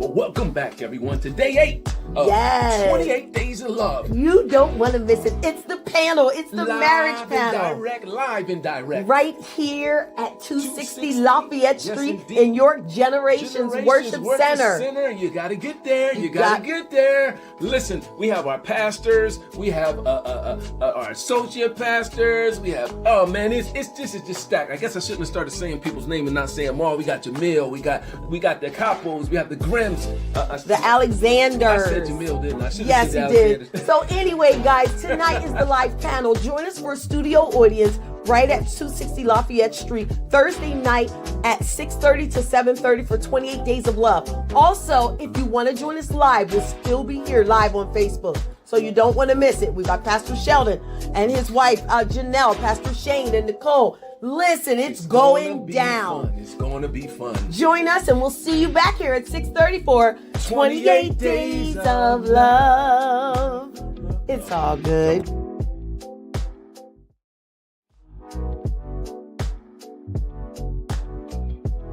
Well, welcome back, everyone, to day 8 of 28 Days of Love. You don't want to miss it. It's the panel. It's the marriage panel. Live and direct. Right here at 260 Lafayette Street in York Generations Worship Center. You got to get there. You got to get there. Listen, we have our pastors. We have our associate pastors. We have, oh man, it's just stacked. I guess I shouldn't have started saying people's name and not saying them all. We got Jamil. We got the Capos. We have the Grims. The Alexanders. I said Jamil, didn't I? Yes, you did. So anyway, guys, tonight is the live panel. Join us for a studio audience right at 260 Lafayette Street, Thursday night at 6:30 to 7:30 for 28 Days of Love. Also, if you want to join us live, we'll still be here live on Facebook. So you don't want to miss it. We got Pastor Sheldon and his wife, Janelle, Pastor Shane and Nicole. Listen, it's going down. Fun. It's going to be fun. Join us and we'll see you back here at 6:30 for 28 Days of Love. It's all good.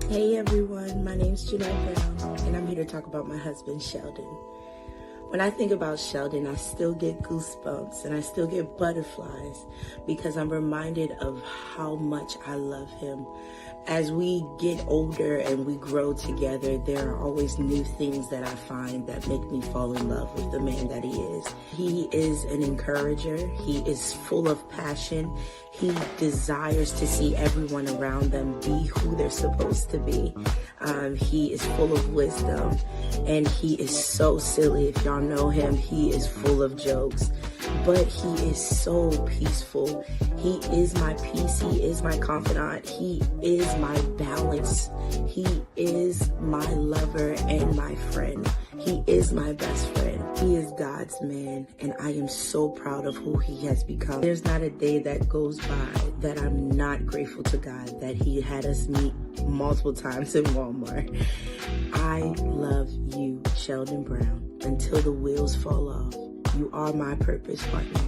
Hey everyone, my name's Jeanette Brown, and I'm here to talk about my husband, Sheldon. When I think about Sheldon, I still get goosebumps and I still get butterflies because I'm reminded of how much I love him. As we get older and we grow together, there are always new things that I find that make me fall in love with the man that he is. He is an encourager. He is full of passion. He desires to see everyone around them be who they're supposed to be. He is full of wisdom and he is so silly. If y'all know him, he is full of jokes, but he is so peaceful. He is my peace. He is my confidant. He is my balance. He is my lover and my friend. He is my best friend. He is God's man, and I am so proud of who he has become. There's not a day that goes by that I'm not grateful to God that he had us meet multiple times in Walmart. I love you, Sheldon Brown, until the wheels fall off. You are my purpose partner.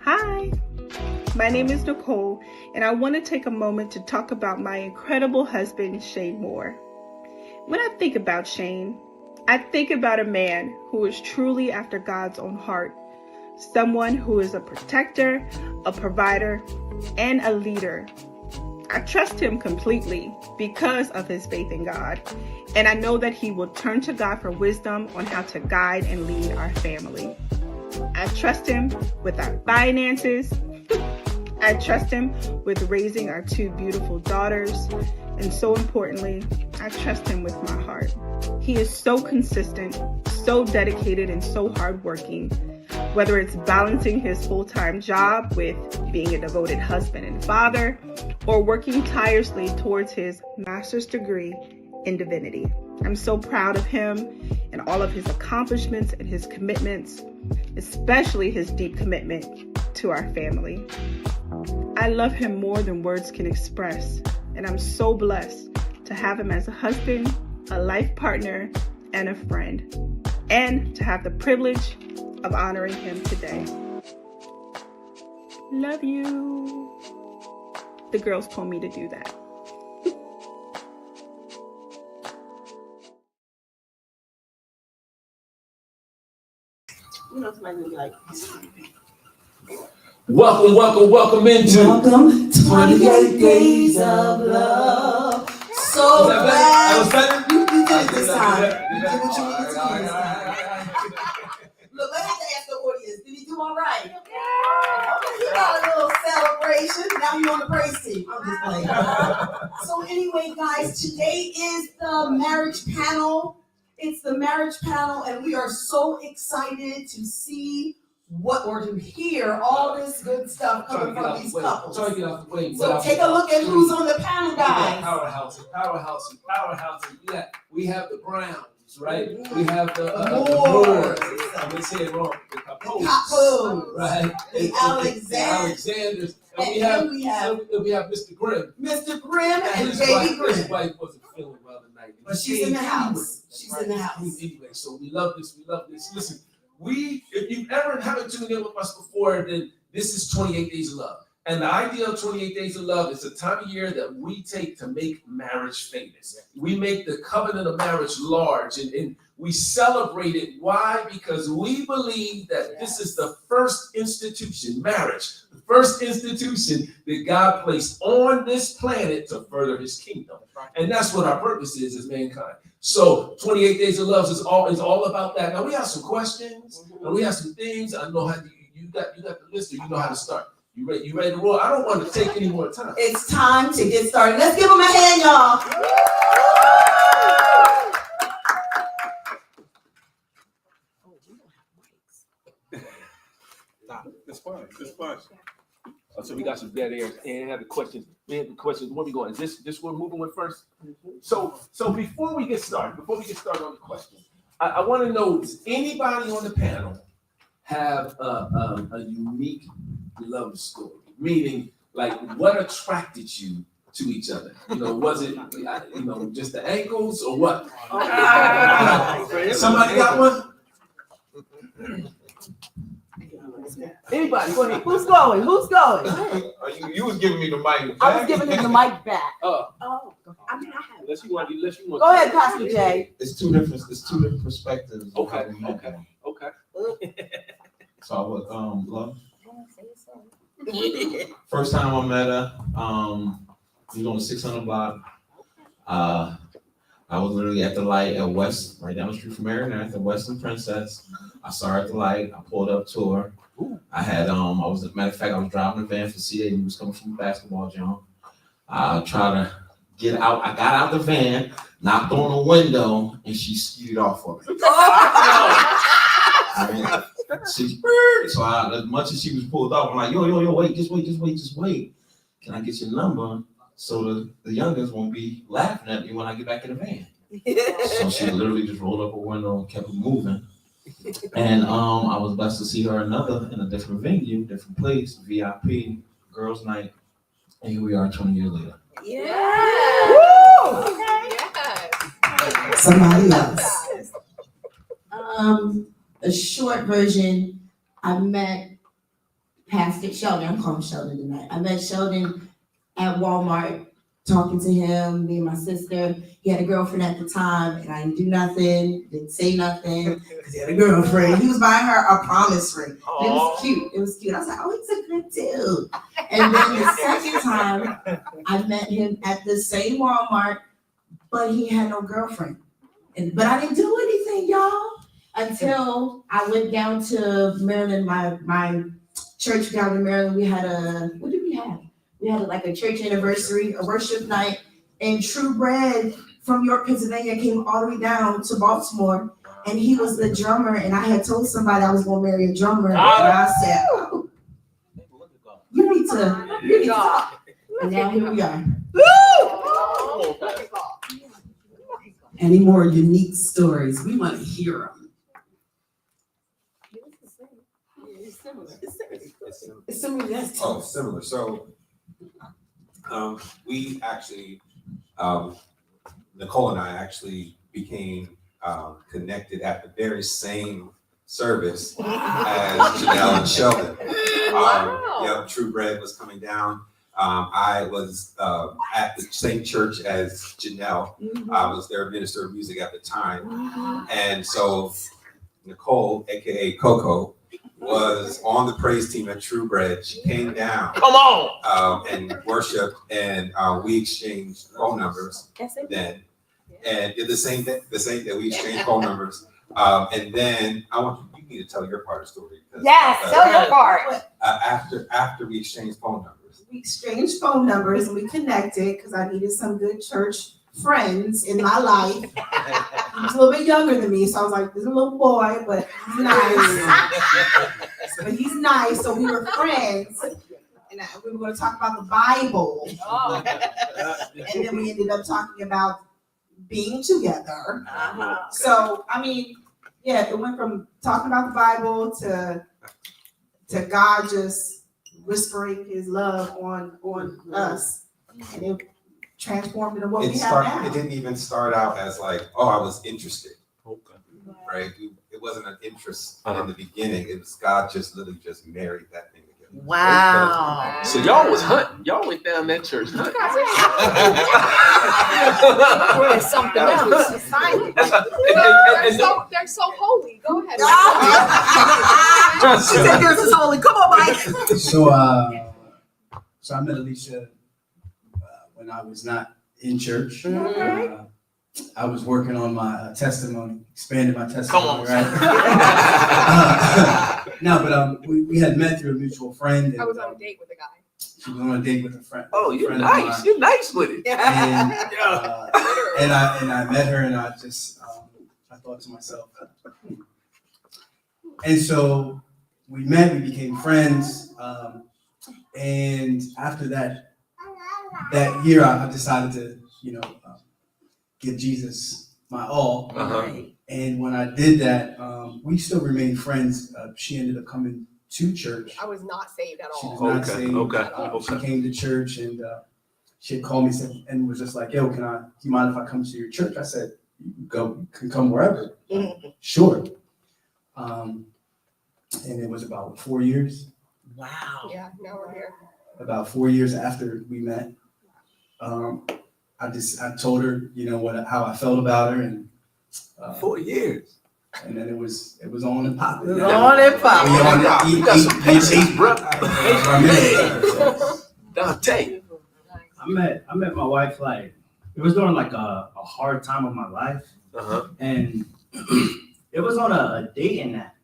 Hi, my name is Nicole, and I want to take a moment to talk about my incredible husband, Shane Moore. When I think about Shane, I think about a man who is truly after God's own heart, someone who is a protector, a provider, and a leader. I trust him completely because of his faith in God, and I know that he will turn to God for wisdom on how to guide and lead our family. I trust him with our finances. I trust him with raising our 2 beautiful daughters. And so importantly, I trust him with my heart. He is so consistent, so dedicated, and so hardworking. Whether it's balancing his full-time job with being a devoted husband and father, or working tirelessly towards his master's degree in divinity. I'm so proud of him and all of his accomplishments and his commitments, especially his deep commitment to our family. I love him more than words can express, and I'm so blessed to have him as a husband, a life partner, and a friend, and to have the privilege of honoring him today. Love you. The girls told me to do that. You know, somebody will be like, Welcome into 28 Days of Love. So glad you did it this time. You did what you needed to do this time. Look, let's have to ask the audience, did he do all right? Okay, you got a little celebration. Now you're on the praise team. I'm just playing. So anyway, guys, today is the marriage panel. It's the marriage panel, and we are so excited to see or to hear all this good stuff coming from these couples. So take a look at who's on the panel, guys. Powerhouses. Yeah, we have the Browns, right? We have the Moores. I'm gonna say it wrong. The Capos, right? The Alexanders. And we have Mr. Grimm. Mr. Grimm and his Baby Grimm. His wife wasn't feeling well tonight. But she's in the house. She's in the house. Anyway, so we love this. Listen, if you've ever haven't tuned in with us before, then This is 28 Days of Love. And the idea of 28 Days of Love is a time of year that we take to make marriage famous. We make the covenant of marriage large, and we celebrate it. Why? Because we believe that this is the first institution, marriage, the first institution that God placed on this planet to further his kingdom. And that's what our purpose is as mankind. So 28 Days of Love is all about that. Now we have some questions, and we have some things. I know how you got the list, or you know how to start. You ready to roll? I don't want to take any more time. It's time to get started. Let's give them a hand, y'all. Nah, it's fine. It's fine. Oh, so we got some dead air and have the questions. We have the questions. Where we going? Is this we're moving with first? So before we get started on the questions, I want to know, does anybody on the panel have a unique love story? Meaning, like, what attracted you to each other? Was it just the ankles or what? Somebody got one? Anybody, go ahead. Who's going? You was giving me the mic. I was giving him the mic back. I mean, I have. Unless you want. Go ahead, Pastor Jay. It's two different perspectives. Okay. So I would love. First time I met her, we was on the 600 block. I was literally at the light at West, right down the street from Maryland, at the Western Princess. I saw her at the light. I pulled up to her. I had as a matter of fact, I was driving a van for CA. He was coming from the basketball gym. I tried to get out. I got out the van, knocked on the window, and she skied off of me. So as much as she was pulled off, I'm like, yo, wait, just wait. Can I get your number so the youngins won't be laughing at me when I get back in the van? So she literally just rolled up her window and kept it moving. And I was blessed to see her in a different venue, different place, VIP, girls' night. And here we are 20 years later. Yeah. Woo! Okay. Yes. Somebody else. A short version, I met Pastor Sheldon. I'm calling Sheldon tonight. I met Sheldon at Walmart, talking to him, me and my sister. He had a girlfriend at the time, and I didn't do nothing, didn't say nothing, because he had a girlfriend. He was buying her a promise ring. It was cute. I was like, oh, he's a good dude. And then the second time, I met him at the same Walmart, but he had no girlfriend. But I didn't do anything, y'all, until I went down to Maryland, my church down in Maryland. We had what did we have? We had like a church anniversary, a worship night, and True Bread from York, Pennsylvania came all the way down to Baltimore, and he was the drummer, and I had told somebody I was going to marry a drummer, and I said, oh, you need to talk. And now here we are. Any more unique stories? We want to hear them. It's similar. Yes. Oh, similar. So, we actually, Nicole and I actually became connected at the very same service as Janelle and Sheldon. True Bread was coming down. I was at the same church as Janelle. I was their minister of music at the time. And so Nicole, aka Coco, was on the praise team at True Bread. She came down. Come on! And worshiped, and we exchanged phone numbers then. And did the same day we exchanged phone numbers. And then you need to tell your part of the story. Yes, tell your part. After we exchanged phone numbers. We exchanged phone numbers and we connected because I needed some good church friends in my life. He was a little bit younger than me, so I was like, this is a little boy, but he's nice. So we were friends, and we were going to talk about the Bible. And then we ended up talking about being together. So, I mean, yeah, it went from talking about the Bible to God just whispering his love on us, and it transformed into what we have now. It didn't even start out as like, oh, I was interested. Okay. Right? It wasn't an interest in the beginning. It was God just literally just married that thing together. Wow. So y'all was hunting. Y'all went down that church hunting. We're something else. They're so holy. Go ahead. She said yours is holy. Come on, Mike. So I met Alicia when I was not in church. I was working on my testimony, expanding my testimony. Come on, right? No, but we had met through a mutual friend. And, I was on a date with a guy. she was on a date with a friend. Oh, you're nice. You're nice with it. And I met her, and I just I thought to myself, and so we met. We became friends, and after that year, I decided to give Jesus my all. And when I did that, we still remained friends. She ended up coming to church. I was not saved at She all. was not saved. Okay. She came to church, and she had called me and was just like, "Yo, do you mind if I come to your church?" I said, "You can come wherever." Sure. And it was about 4 years. Wow. Yeah, now we're here. About 4 years after we met, I told her, how I felt about her, and 4 years. And then it was on and popping. It was on and popping. You got some patience, bro. Dante. I met my wife it was during a hard time of my life, and it was on a dating app.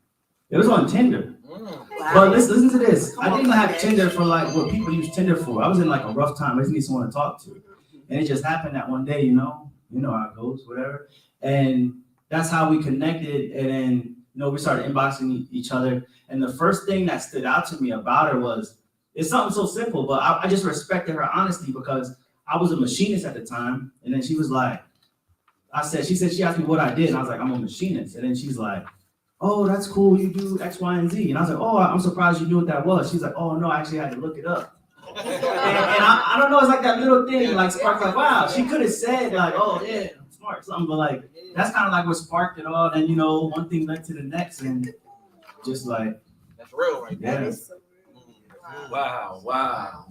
It was on Tinder. Wow. But listen to this. I didn't have Tinder for what people use Tinder for. I was in a rough time. I just need someone to talk to, and it just happened that one day. You know how it goes, whatever. And that's how we connected. And then we started inboxing each other. And the first thing that stood out to me about her was it's something so simple, but I just respected her honesty because I was a machinist at the time. And then she was like, she asked me what I did. And I was like, I'm a machinist. And then she's like, oh, that's cool. You do X, Y, and Z. And I was like, oh, I'm surprised you knew what that was. She's like, oh, no, I actually had to look it up. and I don't know, it's that little thing, sparked wow. She could have said oh, yeah, I'm smart, something, but that's kind of what sparked it all. And, one thing led to the next. And just that's real right there. Yeah. Wow.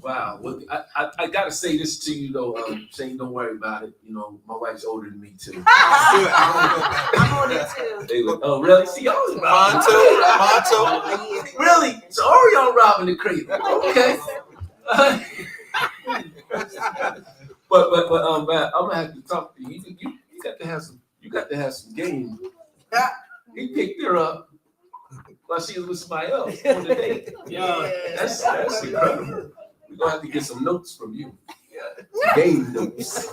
Well, I gotta say this to you though, Shane, don't worry about it. My wife's older than me too. I'm on it too. Oh, really? See, I was Mine too. Really? So Orion robbing the cradle. Okay. but man, I'm gonna have to talk to you. You got to have some game. He picked her up while she was with somebody else on the date. Yeah, that's incredible. We're gonna have to get some notes from you. Game notes.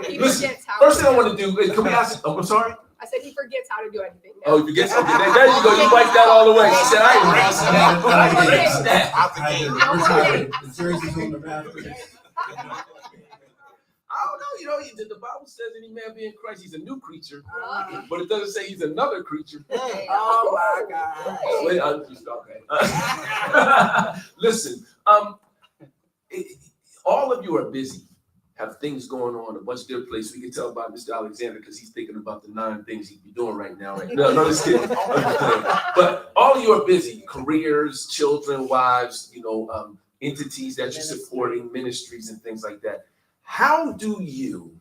Listen, first thing I want to do is, can we ask? I'm sorry. I said he forgets how to do anything. Oh, you forget something. There you go. You wiped that all away. She said, I erased that. The jersey's on the bathroom. I don't know. The Bible says any man be in Christ, he's a new creature. But it doesn't say he's another creature. Oh my God. Wait, I'm just okay. Listen, all of you are busy, have things going on, a bunch of different places. We can tell by Mr. Alexander because he's thinking about the 9 things he'd be doing right now. Right? No, just kidding. But all of you are busy, careers, children, wives, entities that you're supporting, ministries and things like that. How do you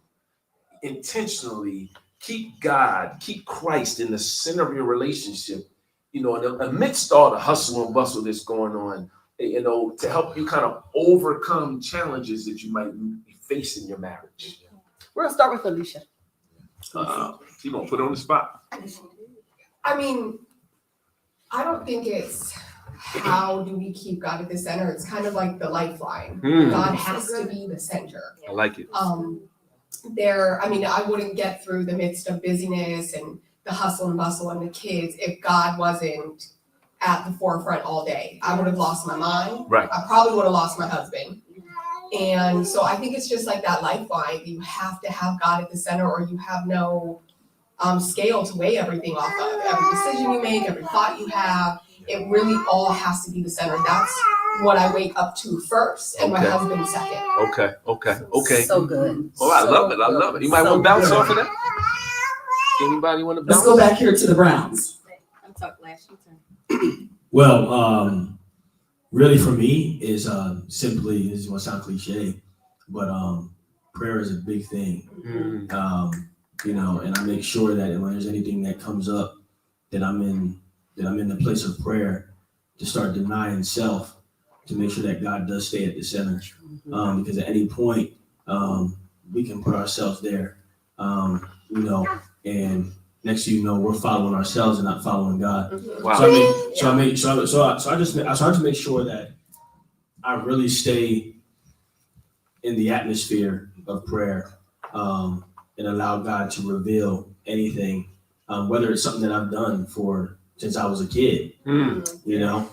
intentionally keep God, keep Christ in the center of your relationship, amidst all the hustle and bustle that's going on, to help you kind of overcome challenges that you might be facing in your marriage? We're gonna start with Alicia. She's gonna put it on the spot. I mean, I don't think it's how do we keep God at the center. It's kind of like the lifeline. God has to be the center. I like it. I wouldn't get through the midst of busyness and the hustle and bustle and the kids if God wasn't at the forefront all day. I would have lost my mind. Right. I probably would have lost my husband. And so I think it's just like that lifeline. You have to have God at the center or you have no scale to weigh everything off of. Every decision you make, every thought you have, it really all has to be the center. That's what I wake up to first and my husband second. Okay. So good. Oh, I love it. You might want to bounce off of that. Anybody want to bounce? Let's go back here to the Browns. I'm talking last year. Well, really for me is simply, this is gonna sound cliche, but prayer is a big thing. You know, and I make sure that when there's anything that comes up, that I'm in the place of prayer, to start denying self, to make sure that God does stay at the center. Because at any point, we can put ourselves there, you know, and next thing you know, we're following ourselves and not following God. Wow. So I start to make sure that I really stay in the atmosphere of prayer, and allow God to reveal anything, whether it's something that I've done since I was a kid, you know,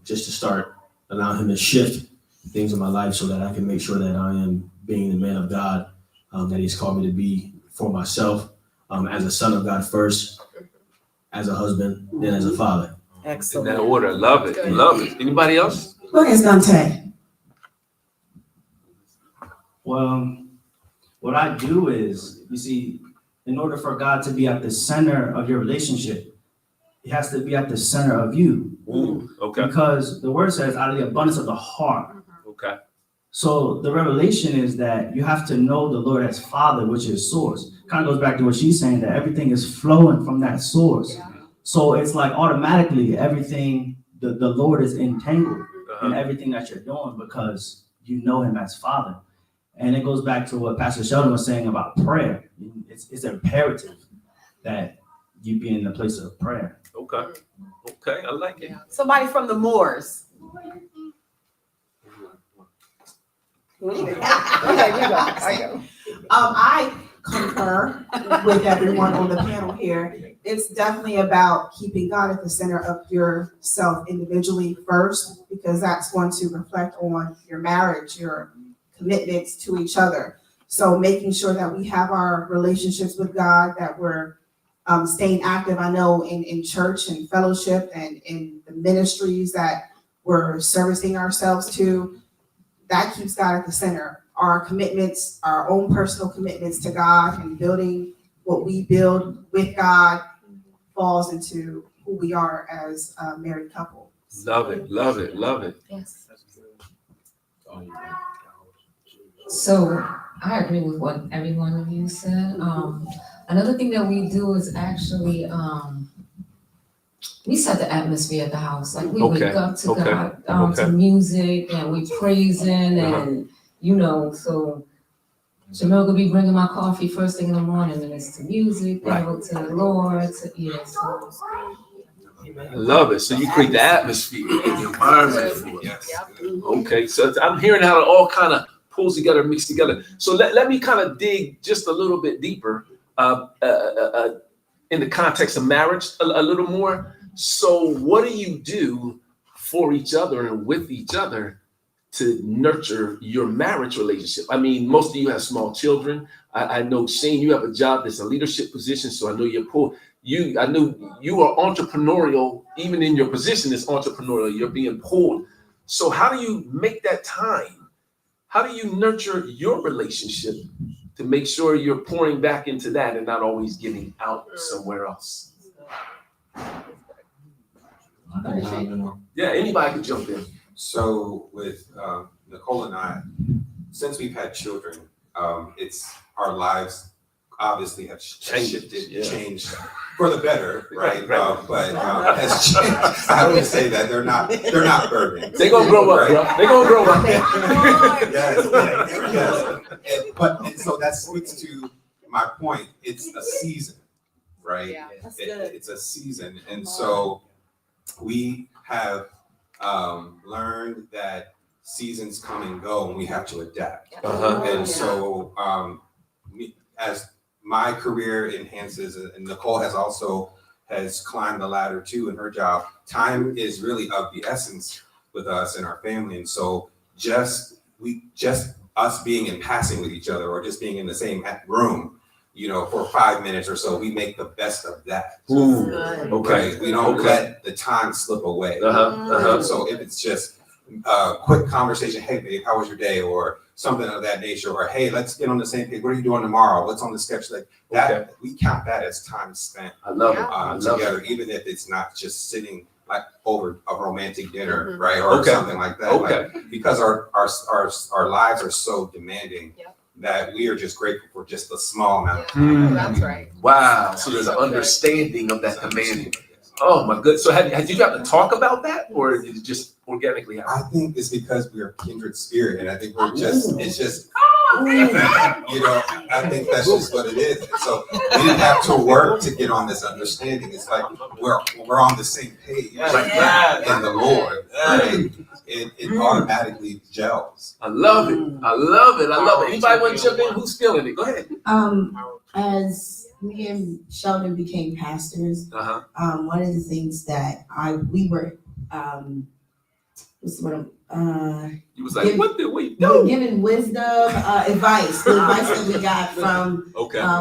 just to start allowing Him to shift things in my life so that I can make sure that I am being the man of God that He's called me to be for myself, as a son of God first, as a husband, then as a father. Excellent. In that order. Love it. Love it. Anybody else? Look at Dante. Well, what I do is, you see, in order for God to be at the center of your relationship, He has to be at the center of you. Okay. Because the word says, out of the abundance of the heart. Okay. So the revelation is that you have to know the Lord as Father, which is source. Kind of goes back to what she's saying, that everything is flowing from that source. So it's like automatically everything, the Lord is entangled in everything that you're doing because you know Him as Father. And it goes back to what Pastor Sheldon was saying about prayer. It's imperative that you be in the place of prayer. Okay. Okay. I like it. Somebody from the Moors. I concur with everyone on the panel here. It's definitely about keeping God at the center of yourself individually first, because that's going to reflect on your marriage, your commitments to each other. So making sure that we have our relationships with God, that we're staying active. I know in church and fellowship and in the ministries that we're servicing ourselves to, that keeps God at the center. Our commitments, our own personal commitments to God and building what we build with God falls into who we are as a married couple. Love it. Love it. Love it. Yes. So I agree with what every one of you said. Another thing that we do is actually we set the atmosphere at the house. Like we wake up to God, to music, and we praising, and you know, so Jamil could be bringing my coffee first thing in the morning, and it's to music, you know, to the Lord, so. I love it. So you create the atmosphere, the environment for it. Okay. So I'm hearing how it all kind of pulls together, mixed together. So let me kind of dig just a little bit deeper in the context of marriage a little more. So what do you do for each other and with each other to nurture your marriage relationship? I mean, most of you have small children. I know, Shane, you have a job that's a leadership position, so I know you're pulled. I know you are entrepreneurial, even in your position is entrepreneurial. You're being pulled. So how do you make that time? How do you nurture your relationship to make sure you're pouring back into that and not always giving out somewhere else? Yeah, anybody can jump in. So with Nicole and I, since we've had children, it's our lives obviously have shifted, changed for the better, right? But has changed. I always say that they're not burdened. They're gonna grow up, bro. They're gonna grow up. Yes. And so that speaks to my point. It's a season, right? Yeah, that's good. It's a season, and so we have learned that seasons come and go, and we have to adapt. And so, as my career enhances, and Nicole has climbed the ladder too in her job, time is really of the essence with us and our family. And so, just us being in passing with each other, or just being in the same room, you know, for 5 minutes or so, we make the best of that. Okay. We don't let the time slip away. So if it's just a quick conversation, hey babe, how was your day? Or something of that nature, or hey, let's get on the same page. What are you doing tomorrow? What's on the sketch? Like that, we count that as time spent I love it. together, even if it's not just sitting like over a romantic dinner, right, or something like that. Okay. Like, because our lives are so demanding that we are just grateful for just a small amount of time. That's right. Wow. So there's an understanding of that demanding. Oh my goodness. So had you got to talk about that, or did it just organically happen? I think it's because we are kindred spirit, and I think we're just, it's just, you know, I think that's just what it is. And so we didn't have to work to get on this understanding. It's like we're on the same page in the Lord. Right? It automatically gels. I love it. I love it. I love it. Anybody want to jump in? Who's feeling it? Go ahead. As me and Sheldon became pastors, one of the things that we were what's the word? You was like, what did we do? Giving wisdom, advice, the advice that we got from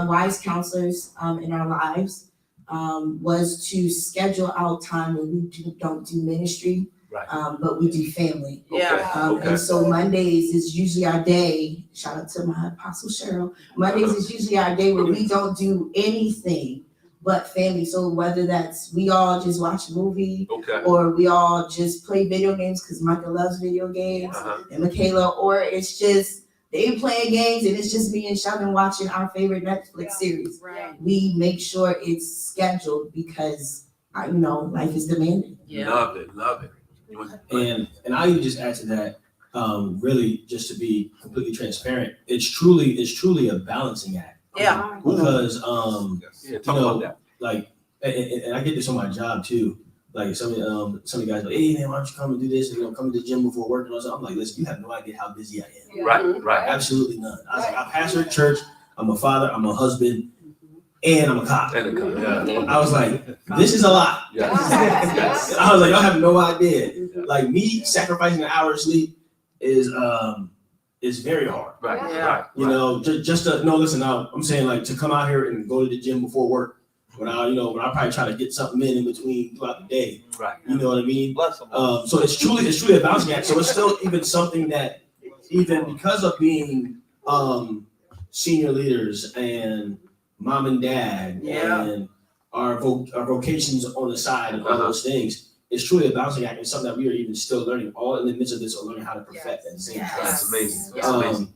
wise counselors in our lives was to schedule out time when we don't do ministry, but we do family. And so Mondays is usually our day. Shout out to my apostle Cheryl. Mondays is usually our day where we don't do anything but family. So whether that's we all just watch a movie, or we all just play video games because Michael loves video games and Michaela, or it's just they playing games and it's just me and Sheldon watching our favorite Netflix series. We make sure it's scheduled because life is demanding. Love it, love it. And I would just add to that, really just to be completely transparent, it's truly a balancing act. Because talk about that. Like, and I get this on my job too. Like some of the guys like, hey man, why don't you come and do this? And come to the gym before work and all that. I'm like, listen, you have no idea how busy I am. Right. Absolutely none. I pastor a church. I'm a father. I'm a husband. And I'm a cop. I was like, this is a lot. I was like, y'all have no idea. Like me sacrificing an hour of sleep is very hard. You know, just to listen. Now I'm saying like to come out here and go to the gym before work when I probably try to get something in between throughout the day. You know what I mean? So it's truly a balancing act. So it's still even something that even because of being senior leaders and mom and dad and our vocations on the side and all those things, it's truly a balancing act and something that we are even still learning, all in the midst of this, or learning how to perfect at the same time. That's amazing. That's amazing.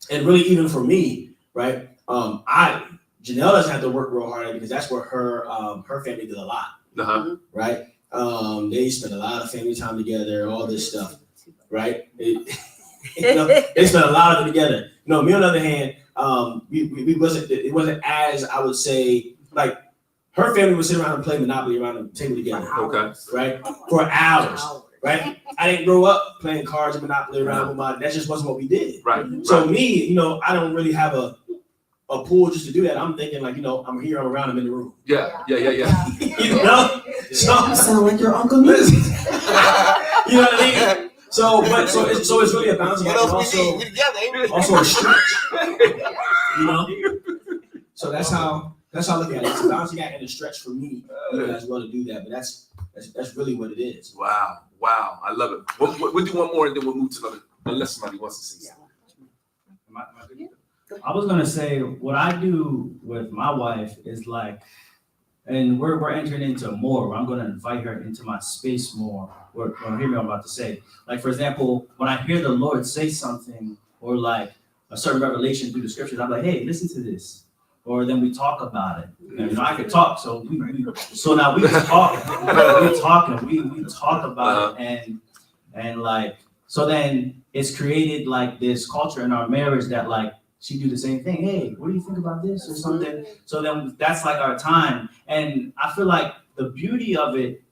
And really, even for me, right? Janelle doesn't have to work real hard because that's where her family did a lot, right? They spend a lot of family time together, all this stuff, right? They spend a lot of it together. Me on the other hand, it wasn't as I would say like. Her family would sit around and play Monopoly around the table together. Right? For hours. Right? I didn't grow up playing cards and Monopoly around with my, that just wasn't what we did. So me, I don't really have a pool just to do that. I'm thinking like, I'm here, I'm around, I'm in the room. Yeah. So you sound like your Uncle Nick. You know what I mean? So it's really a balancing act. Also a stretch. So that's how I look at it. It's a balancing act and a stretch for me as well to do that. But that's really what it is. Wow. I love it. We'll do one more and then we'll move to another, unless somebody wants to say something. I was gonna say what I do with my wife is like, and we're entering into more. I'm gonna invite her into my space more. Or hear me what I'm about to say. Like for example, when I hear the Lord say something or like a certain revelation through the scriptures, I'm like, hey, listen to this. Or then we talk about it. I can talk, so now we talk. We talk about it, and like so. Then it's created like this culture in our marriage that like she do the same thing. Hey, what do you think about this or something? So then that's like our time, and I feel like the beauty of it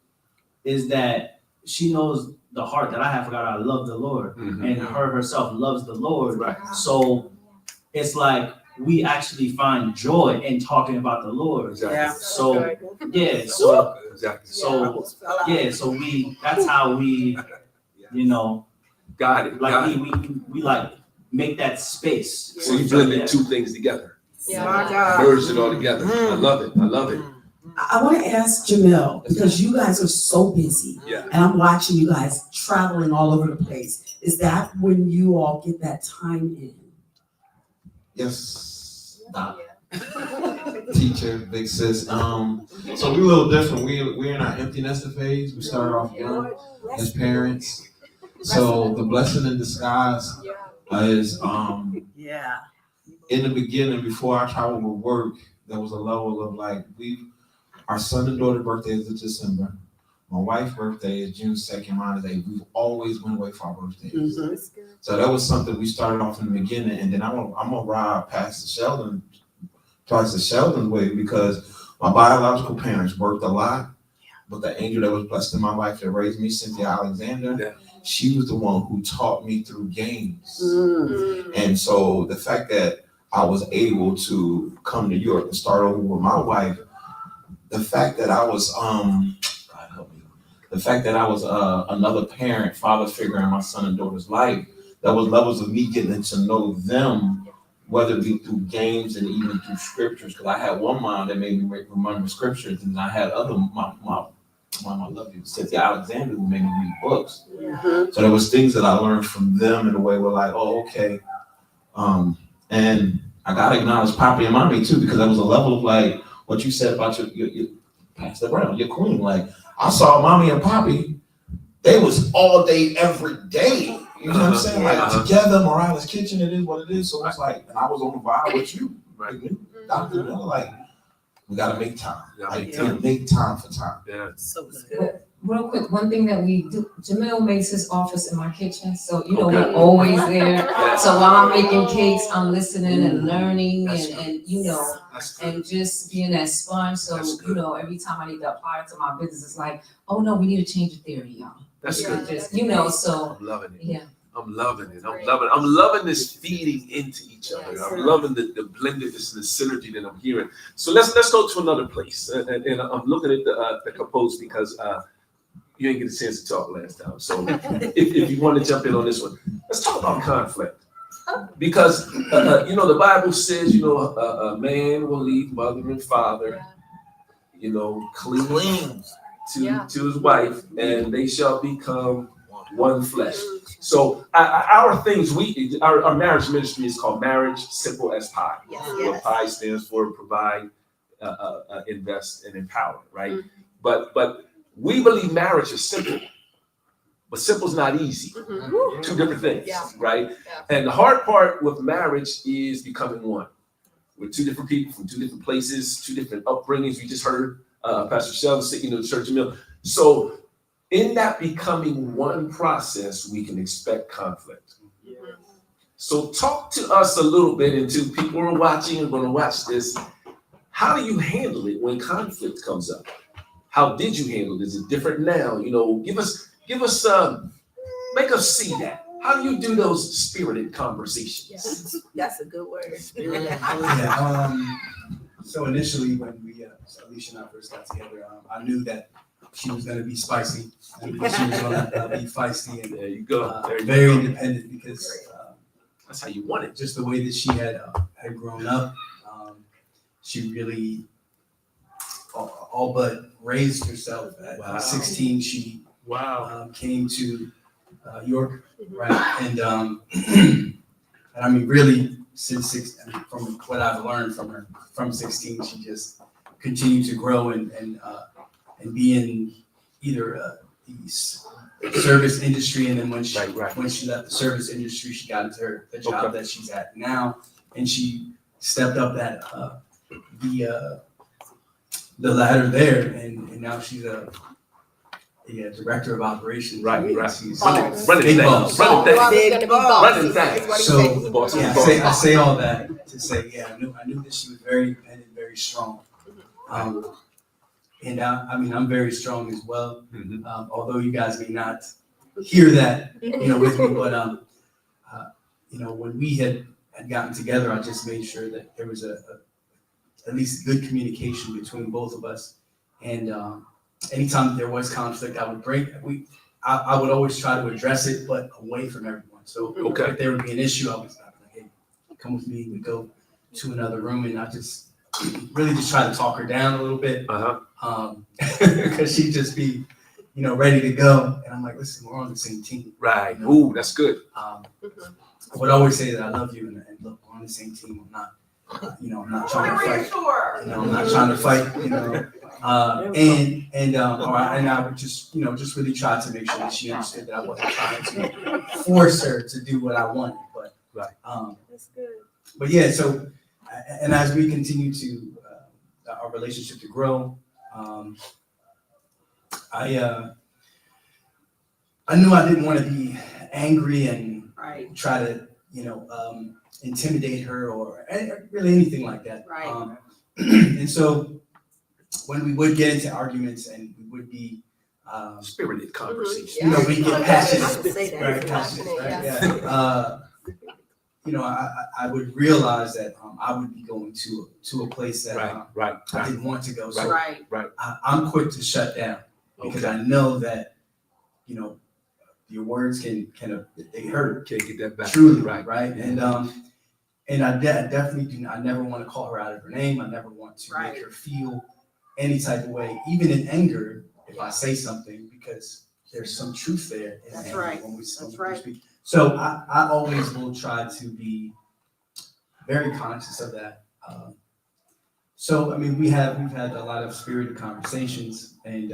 is that she knows the heart that I have for God. I love the Lord, and her herself loves the Lord. So it's like. We actually find joy in talking about the Lord. So that's how we, got it. Like we like make that space. So you blended two things together. Merged it all together. I love it. I want to ask Jamel, because you guys are so busy, and I'm watching you guys traveling all over the place. Is that when you all get that time in? Yes. teacher, big sis. So we're a little different. We're in our empty nester phase. We started off young as parents. So the blessing in disguise is in the beginning, before I traveled with work, there was a level of like our son and daughter birthday is in December. My wife's birthday is June 2nd, mine is 8th. We've always went away for our birthdays. Mm-hmm. So that was something we started off in the beginning, and then I'm gonna ride past the Sheldon way, because my biological parents worked a lot, but the angel that was blessed in my life that raised me, Cynthia Alexander, she was the one who taught me through games. Mm-hmm. And so the fact that I was able to come to Europe and start over with my wife, the fact that I was another parent, father figure in my son and daughter's life, there was levels of me getting to know them, whether it be through games and even through scriptures. Because I had one mom that made me remember scriptures, and I had other my I love you, Cynthia Alexander, who made me read books. Mm-hmm. So there was things that I learned from them in a way where like, oh, okay. And I gotta acknowledge Poppy and Mommy too, because there was a level of like what you said about your Pastor Brown, your queen. Like I saw Mommy and Poppy, they was all day, every day. You know what I'm saying? Like together, Morales Kitchen, it is what it is. So it's like, and I was on the vibe with you, right? Dr. Miller, like, we gotta make time. Make time for time. Yeah. So good. Real quick, one thing that we do, Jamil makes his office in my kitchen, so we're always there. So while I'm making cakes, I'm listening and learning and and just being that sponge. So every time I need to apply it to my business, it's like, oh no, we need to change the theory, y'all. That's good. Just so I'm loving it. Yeah. I'm loving it. I'm loving this feeding into each other. Yes. I'm loving the blendedness and the synergy that I'm hearing. So let's go to another place. And I'm looking at the compose because you didn't get a chance to talk last time. So if you want to jump in on this one, let's talk about conflict. Because the Bible says a man will leave mother and father, cling to his wife, and they shall become one flesh. So our things, our marriage ministry is called Marriage Simple as Pie. Yes. What Pie stands for: provide, invest, and empower. Right? Mm-hmm. But we believe marriage is simple, but simple is not easy. Mm-hmm. Two different things, right? Yeah. And the hard part with marriage is becoming one. We're two different people from two different places, two different upbringings. We just heard Pastor Sheldon sitting in the church mill. So in that becoming one process, we can expect conflict. Yeah. So talk to us a little bit, and to people who are watching and going to watch this, how do you handle it when conflict comes up? How did you handle it? Is it different now? Give us, make us see that. How do you do those spirited conversations? Yes. That's a good word. So initially when Alicia and I first got together, I knew that she was going to be spicy. She was going to be feisty and there you go. Very independent, because that's how you want it. Just the way that she had grown up, she really all but raised herself. At 16, she came to York, right? And I mean, really, since 16, from what I've learned from her, from 16, she just continued to grow and be in either the service industry, and then when she left the service industry, she got into the job that she's at now, and she stepped up that the ladder there, and now she's a director of operations. Right. She's running things. So I say all that to say, I knew that she was very independent, very strong. And I'm very strong as well. Mm-hmm. Although you guys may not hear that, with me, but when we had gotten together, I just made sure that there was at least good communication between both of us. And anytime there was conflict, I would always try to address it, but away from everyone. So if there would be an issue, I would like, hey, come with me. We go to another room, and I just really just try to talk her down a little bit, because she'd just be, ready to go. And I'm like, listen, we're on the same team. Right. Ooh, that's good. I would always say that I love you, and look, we're on the same team. I'm not You know, I'm not trying to fight. You know, I'm not trying to fight. You know, and I would just, you know, just really try to make sure that she understood that I wasn't trying to force her to do what I wanted. But That's good. But yeah, so and as we continue to our relationship to grow, I knew I didn't want to be angry and try to, you know, intimidate her or really anything like that. Right. And so when we would get into arguments and we would be spirited conversation, you know, we get passionate, Right. passionate, right? Yeah. You know, I would realize that I would be going to a place that I didn't want to go. So I'm quick to shut down because I know that, you know, your words can they hurt. Can't get that back. Truly, right? And I definitely do. I never want to call her out of her name. I never want to make her feel any type of way, even in anger, if I say something, because there's some truth there. In That's anger right. When we That's right. speak. So I always will try to be very conscious of that. So I mean, we've had a lot of spirited conversations, and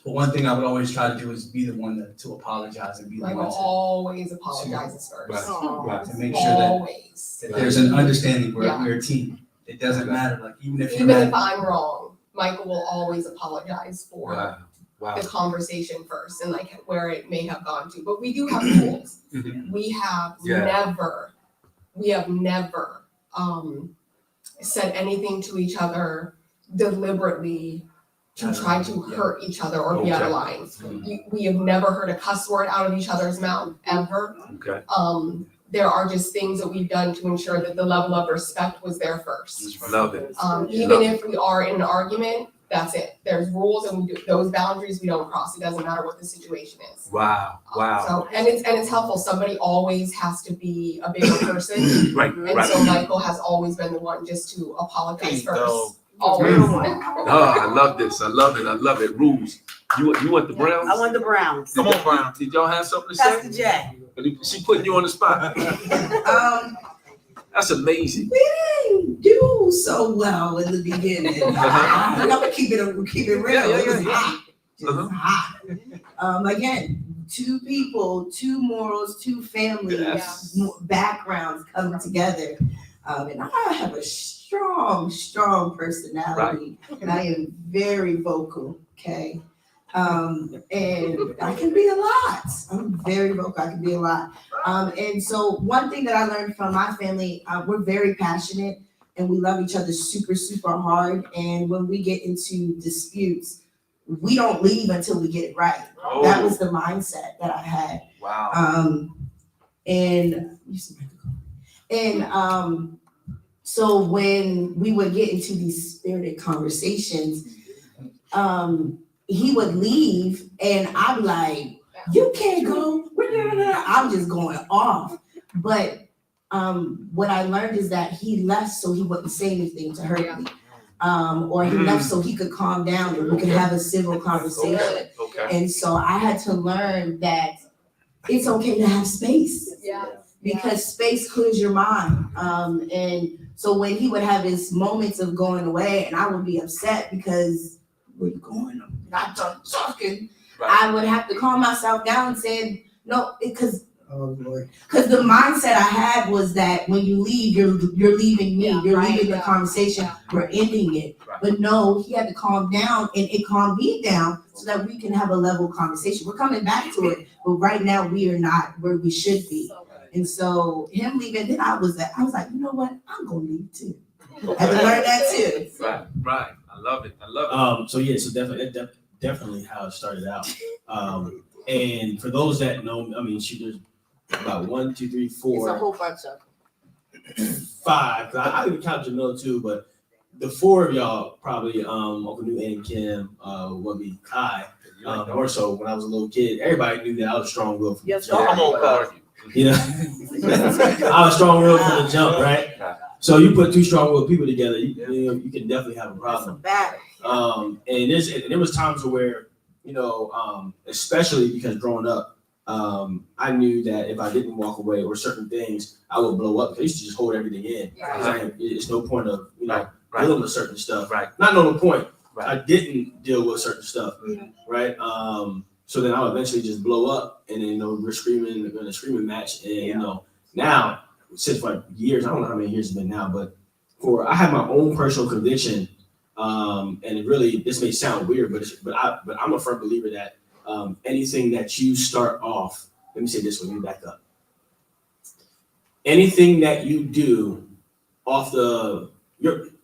but one thing I would always try to do is be the one to apologize and be the Michael one always apologizes first. to make sure that there's an understanding we're a team. It doesn't matter, like even if I'm wrong, Michael will always apologize for the conversation first and like where it may have gone to. But we do have rules. We have never said anything to each other deliberately to try to hurt each other or be out of line. We have never heard a cuss word out of each other's mouth ever. There are just things that we've done to ensure that the level of respect was there first. Love it. Even if we are in an argument, that's it. There's rules, and we do those boundaries we don't cross. It doesn't matter what the situation is. Wow. So and it's helpful. Somebody always has to be a bigger person. So Michael has always been the one just to apologize first. Always. I love this. I love it. I love it. Rules. You want the Browns? I want the Browns. Come on, Brown. Did y'all have something to say? Pastor Jay. She putting you on the spot. That's amazing. We didn't do so well in the beginning. I'm gonna keep it real. It was hot. Just hot. Again, two people, two morals, two families, backgrounds coming together. And I have a strong personality. And I am very vocal, okay? And I can be a lot. I'm very vocal, I can be a lot. And so one thing that I learned from my family, we're very passionate and we love each other super, super hard. And when we get into disputes, we don't leave until we get it right. That was the mindset that I had. Wow. So when we would get into these spirited conversations, he would leave and I'd be like, you can't go. I'm just going off. But what I learned is that he left so he wouldn't say anything to hurt me. Or he left so he could calm down and we could have a civil conversation. And so I had to learn that it's okay to have space. Because space clears your mind. And so when he would have his moments of going away and I would be upset because where you going? I'm not done talking. I would have to calm myself down and say, no, because the mindset I had was that when you leave, you're leaving me, you're leaving the conversation, we're ending it. But no, he had to calm down and it calmed me down so that we can have a level conversation. We're coming back to it, but right now we are not where we should be. And so him leaving, then I was like, you know what? I'm gonna leave too. I had to learn that too. Right. I love it. So definitely how it started out. And for those that know, I mean, there's about 1, 2, 3, 4. It's a whole bunch of 5. I even count Jamil too, but the 4 of y'all probably Uncle New and Kim would be Kai. More so when I was a little kid, everybody knew that I was strong-willed from the jump. Come on, Carl. You know, I was strong-willed from the jump, right? So you put 2 strong-willed people together, you can definitely have a problem. And there was times where, especially because growing up, I knew that if I didn't walk away or certain things, I would blow up. I used to just hold everything in. It's no point of dealing with certain stuff. Not no point. I didn't deal with certain stuff. Right. So then I'll eventually just blow up, and then we're screaming in a screaming match. And now since for years, I don't know how many years it's been now, but I have my own personal conviction. And it really, this may sound weird, but I'm a firm believer that anything that you start off, let me say this, let me back up. Anything that you do off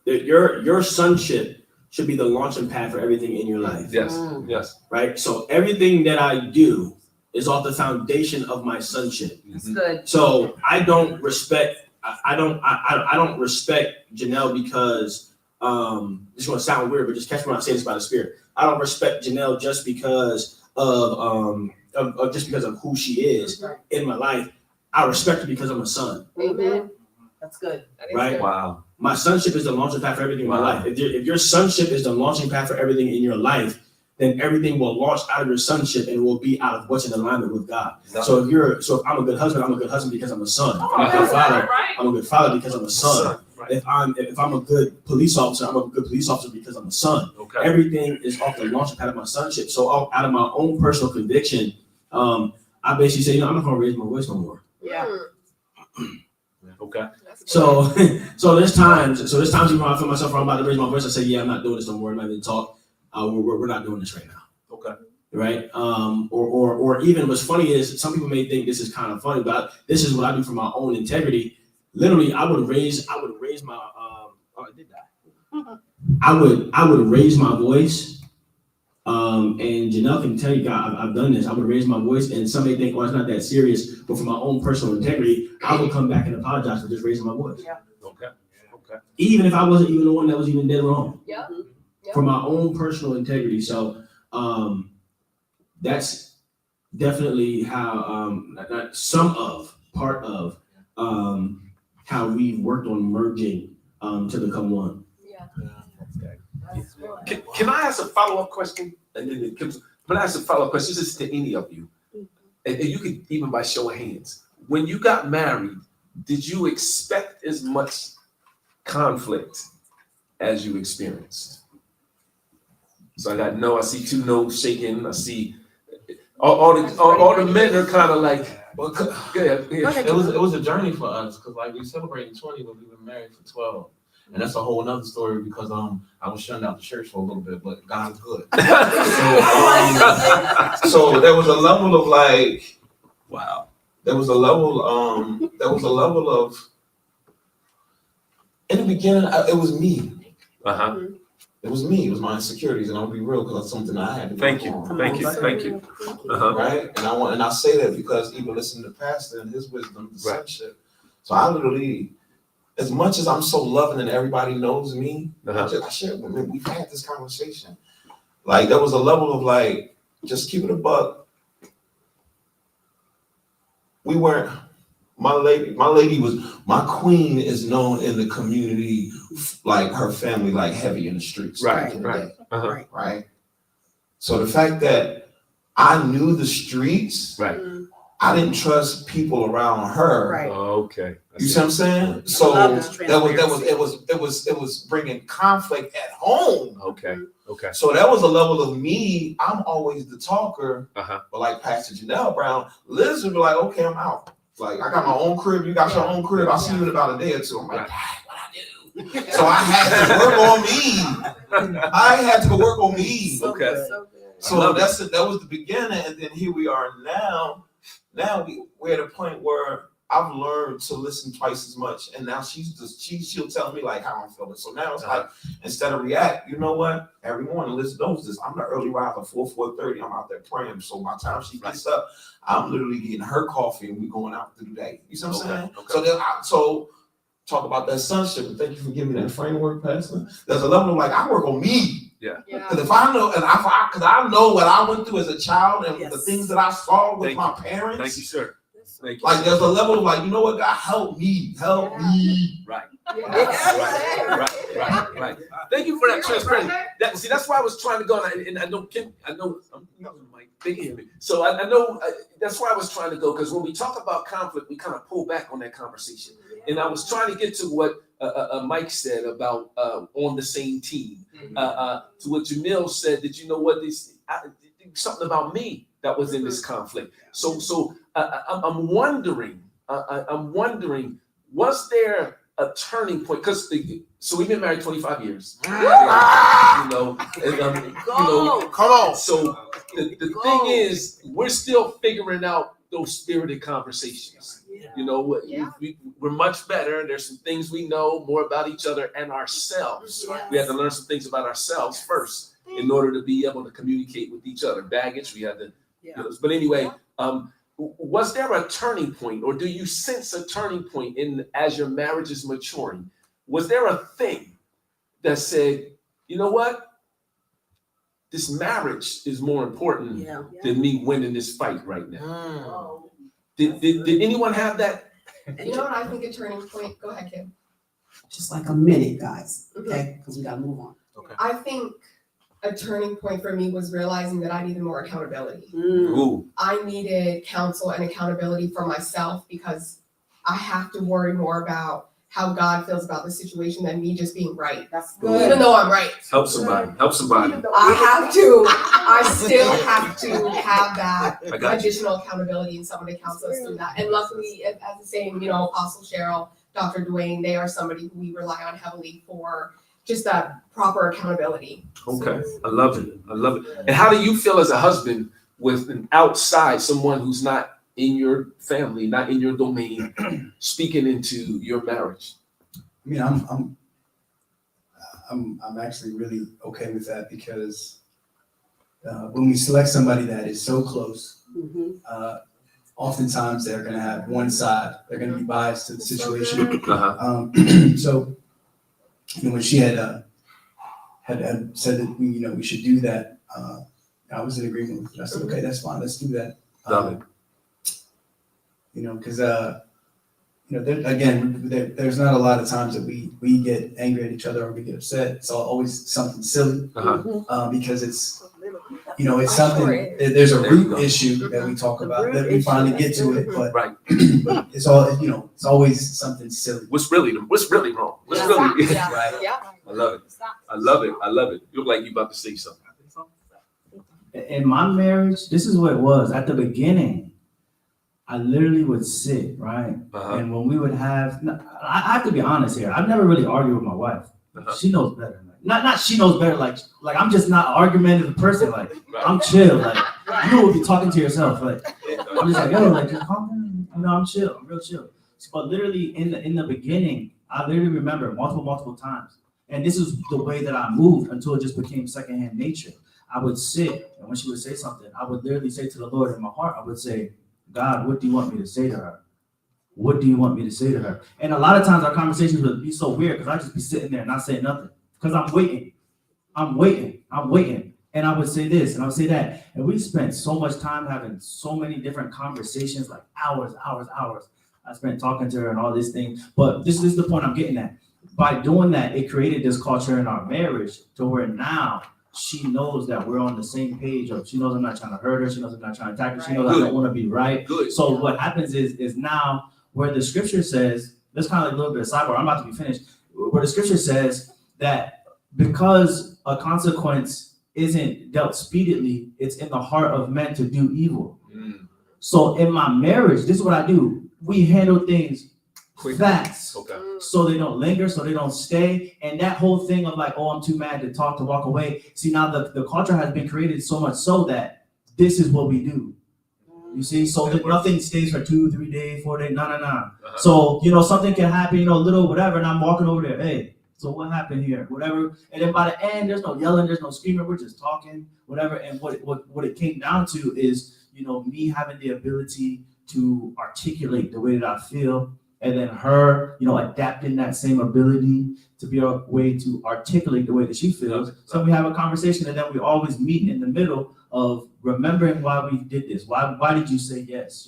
your sonship should be the launching pad for everything in your life. Yes. Right. So everything that I do is off the foundation of my sonship. That's good. So I don't respect Janelle because this is gonna sound weird, but just catch me when I say this by the Spirit. I don't respect Janelle just because of who she is in my life. I respect her because I'm a son. Amen. That's good. Right? Wow. My sonship is the launching pad for everything in my life. If your sonship is the launching pad for everything in your life, then everything will launch out of your sonship and will be out of what's in alignment with God. So if I'm a good husband, I'm a good husband because I'm a son. If I'm a good father, I'm a good father because I'm a son. If I'm a good police officer, I'm a good police officer because I'm a son. Everything is off the launching pad of my sonship. So out of my own personal conviction, I basically say, I'm not gonna raise my voice no more. Okay. So there's times even when I feel myself, I'm about to raise my voice, I say, I'm not doing this no more. I'm not even talk. We're not doing this right now. Okay. Right. Or even what's funny is some people may think this is kind of funny, but this is what I do for my own integrity. Literally, I would raise my I would raise my voice. And Janelle can tell you, God, I've done this. I would raise my voice, and some may think, it's not that serious. But for my own personal integrity, I would come back and apologize for just raising my voice. Okay. Even if I wasn't even the one that was even dead wrong. For my own personal integrity. So that's definitely how part of how we've worked on merging to become one. Can I ask a follow-up question? And then I ask a follow-up question. This is to any of you. And you could even by show of hands. When you got married, did you expect as much conflict as you experienced? So I got no, I see 2 no's shaking. I see all the men are kind of like, well, it was a journey for us because we celebrated 20, but we've been married for 12. And that's a whole nother story because I was shunned out the church for a little bit, but God's good. So there was a level of there was a level of in the beginning it was me. It was me. It was my insecurities, and I'll be real because that's something I had to Thank you. Right, and I say that because even listening to Pastor and his wisdom, the sonship. So I literally, as much as I'm so loving and everybody knows me, I share with them. We've had this conversation. There was a level of just keep it a buck. We weren't. My queen is known in the community, her family, heavy in the streets. Right. So the fact that I knew the streets, I didn't trust people around her. Okay. You see what I'm saying? So it was bringing conflict at home. Okay. So that was a level of me. I'm always the talker, but like Pastor Janelle Brown, Liz would be like, okay, I'm out. I got my own crib, you got your own crib. I'll see you in about a day or two. I'm like, what I do? So I had to work on me. Okay. So that was the beginning, and then here we are now. Now we're at a point where I've learned to listen twice as much, and now she'll tell me how I'm feeling. So now it's instead of react, you know what? Every morning, Liz knows this. I'm the early riser, 4:30. I'm out there praying. So by the time she gets up, I'm literally getting her coffee, and we going out through the day. You see what I'm saying? Okay. So talk about that sonship. And thank you for giving me that framework, Pastor. There's a level of I work on me. Because if I know, because I know what I went through as a child and the things that I saw with my parents. Thank you, sir. Like there's a level of like, you know what, God, help me. Right. Right. Thank you for that transparency. That's why I was trying to go, and I know Kim, Mike, they hear me. So I know that's why I was trying to go, because when we talk about conflict, we kind of pull back on that conversation. And I was trying to get to what Mike said about on the same team, to what Jamil said, that you know what, something about me that was in this conflict. So I'm wondering, was there a turning point? Because so we've been married 25 years. Come on. So the thing is, we're still figuring out those spirited conversations. We're much better. There's some things we know more about each other and ourselves. We had to learn some things about ourselves first in order to be able to communicate with each other. Baggage, we had to. But anyway, was there a turning point, or do you sense a turning point as your marriage is maturing? Was there a thing that said, you know what? This marriage is more important than me winning this fight right now. Did anyone have that? You know what I think a turning point? Go ahead, Kim. Just like a minute, guys, okay? Because we gotta move on. Okay. I think a turning point for me was realizing that I needed more accountability. I needed counsel and accountability for myself, because I have to worry more about how God feels about the situation than me just being right. That's good. Even though I'm right. Help somebody. I still have to have that additional accountability and someone to counsel us through that. And luckily, as the same, Apostle Cheryl, Dr. Dwayne, they are somebody who we rely on heavily for just that proper accountability. Okay, I love it. And how do you feel as a husband with an outside, someone who's not in your family, not in your domain, speaking into your marriage? I mean, I'm actually really okay with that, because when we select somebody that is so close, oftentimes they're going to have one side. They're going to be biased to the situation. So, when she had said that we should do that, I was in agreement with it. I said, okay, that's fine. Let's do that. Because there's not a lot of times that we get angry at each other or we get upset. It's always something silly, because it's something. There's a root issue that we talk about that we finally get to it, but it's always something silly. What's really wrong? What's really right? Yeah. I love it. You look like you about to say something. In my marriage, this is what it was. At the beginning, I literally would sit, right? And when we would have, I have to be honest here. I've never really argued with my wife. She knows better. Not she knows better. Like I'm just not an argumentative person. Like I'm chill. Like you would be talking to yourself. Like I'm just like, just calm down. I'm chill. I'm real chill. But literally in the beginning, I literally remember multiple times. And this is the way that I moved until it just became secondhand nature. I would sit, and when she would say something, I would literally say to the Lord in my heart, I would say, God, what do you want me to say to her? What do you want me to say to her? And a lot of times our conversations would be so weird, because I'd just be sitting there and not saying nothing, because I'm waiting. And I would say this and I would say that. And we spent so much time having so many different conversations, like hours. I spent talking to her and all these things. But this is the point I'm getting at. By doing that, it created this culture in our marriage to where now she knows that we're on the same page. She knows I'm not trying to hurt her. She knows I'm not trying to attack her. She knows I don't want to be right. So what happens is now where the scripture says, that's kind of like a little bit of sidebar. I'm about to be finished. Where the scripture says that because a consequence isn't dealt speedily, it's in the heart of men to do evil. So in my marriage, this is what I do. We handle things fast, so they don't linger, so they don't stay. And that whole thing of like, I'm too mad to talk, to walk away. See, now the culture has been created so much so that this is what we do. You see, so that nothing stays for 2, 3 days, 4 days. No. So something can happen, a little whatever, and I'm walking over there. Hey, so what happened here? Whatever. And then by the end, there's no yelling, there's no screaming. We're just talking, whatever. And what it came down to is, me having the ability to articulate the way that I feel. And then her, adapting that same ability to be a way to articulate the way that she feels. So we have a conversation, and then we always meet in the middle of remembering why we did this. Why did you say yes?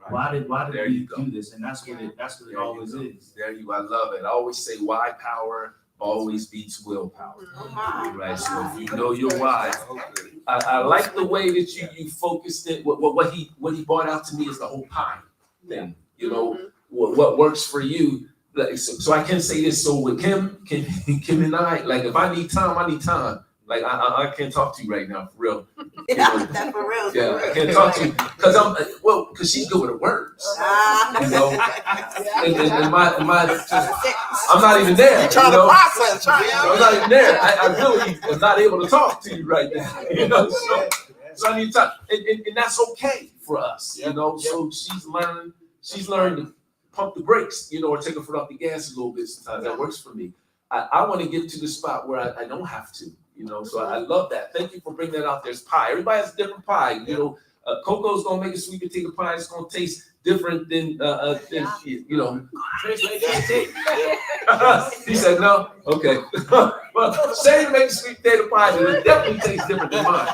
Why did There we you go. do this? And that's what it always is. There you go. I love it. I always say why power always beats willpower. Right. So if you know your why, I like the way that you focused it. What he brought out to me is the whole pie thing. You know, what works for you. Like, so I can say this. So with Kim and I, like if I need time, I need time. Like I can't talk to you right now, for real. That's for real. Yeah, I can't talk to you because because she's good with the words. You know, and my I'm not even there. You know, I'm not even there. I really am not able to talk to you right now. You know, so I need time, and that's okay for us. You know, so she's learned to pump the brakes, you know, or take her foot off the gas a little bit. Sometimes that works for me. I want to get to the spot where I don't have to. You know, so I love that. Thank you for bringing that out. There's pie. Everybody has a different pie. You know, Coco's gonna make a sweet potato pie. It's gonna taste different than you know. He said no. Okay. Well, Shane make a sweet potato pie, and it definitely tastes different than mine.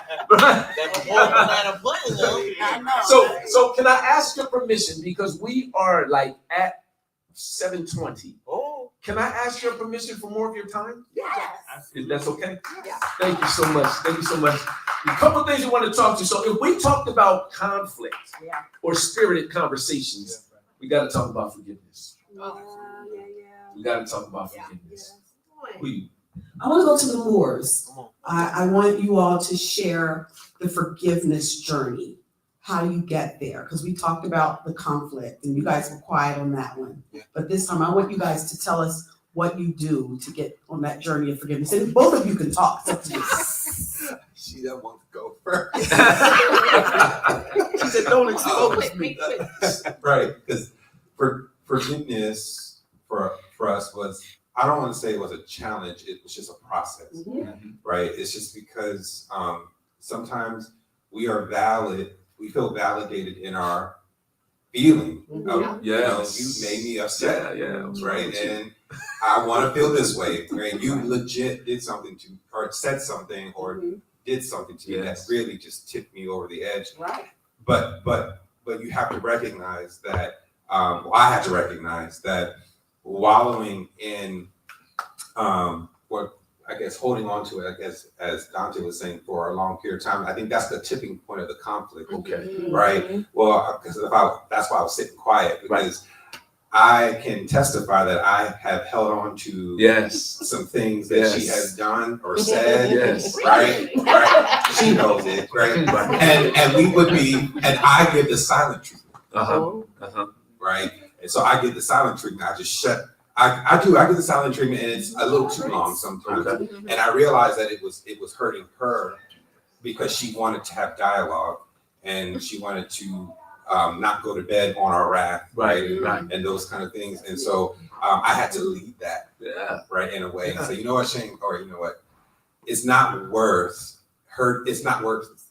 So can I ask your permission, because we are like at 7:20. Can I ask your permission for more of your time? Yes. If that's okay? Yeah. Thank you so much. Thank you so much. A couple of things you want to talk to. So if we talked about conflict or spirited conversations, we got to talk about forgiveness. We got to talk about forgiveness. I want to go to the Moors. I want you all to share the forgiveness journey, how you get there, because we talked about the conflict and you guys were quiet on that one. But this time I want you guys to tell us what you do to get on that journey of forgiveness. And both of you can talk. She doesn't want to go first. She said, don't expose me. Right, because forgiveness for us was, I don't want to say it was a challenge, it was just a process, right? It's just because sometimes we feel validated in our feeling of, you know, you made me upset, right? And I want to feel this way, right? You legit did something to, or said something, or did something to me that really just tipped me over the edge. Right. But you have to recognize that, well, I have to recognize that wallowing in what I guess holding on to it, I guess, as Dante was saying, for a long period of time, I think that's the tipping point of the conflict. Okay. Right. Well, because that's why I was sitting quiet, because I can testify that I have held on to some things that she has done or said. Right. She knows it. Right. And we would be, and I give the silent treatment. Right. And so I give the silent treatment. I just shut. I give the silent treatment, and it's a little too long sometimes. And I realized that it was hurting her because she wanted to have dialogue and she wanted to not go to bed on our wrath, right? And those kind of things. And so I had to lead that, right, in a way, and say, you know what, Shane, or you know what, it's not worth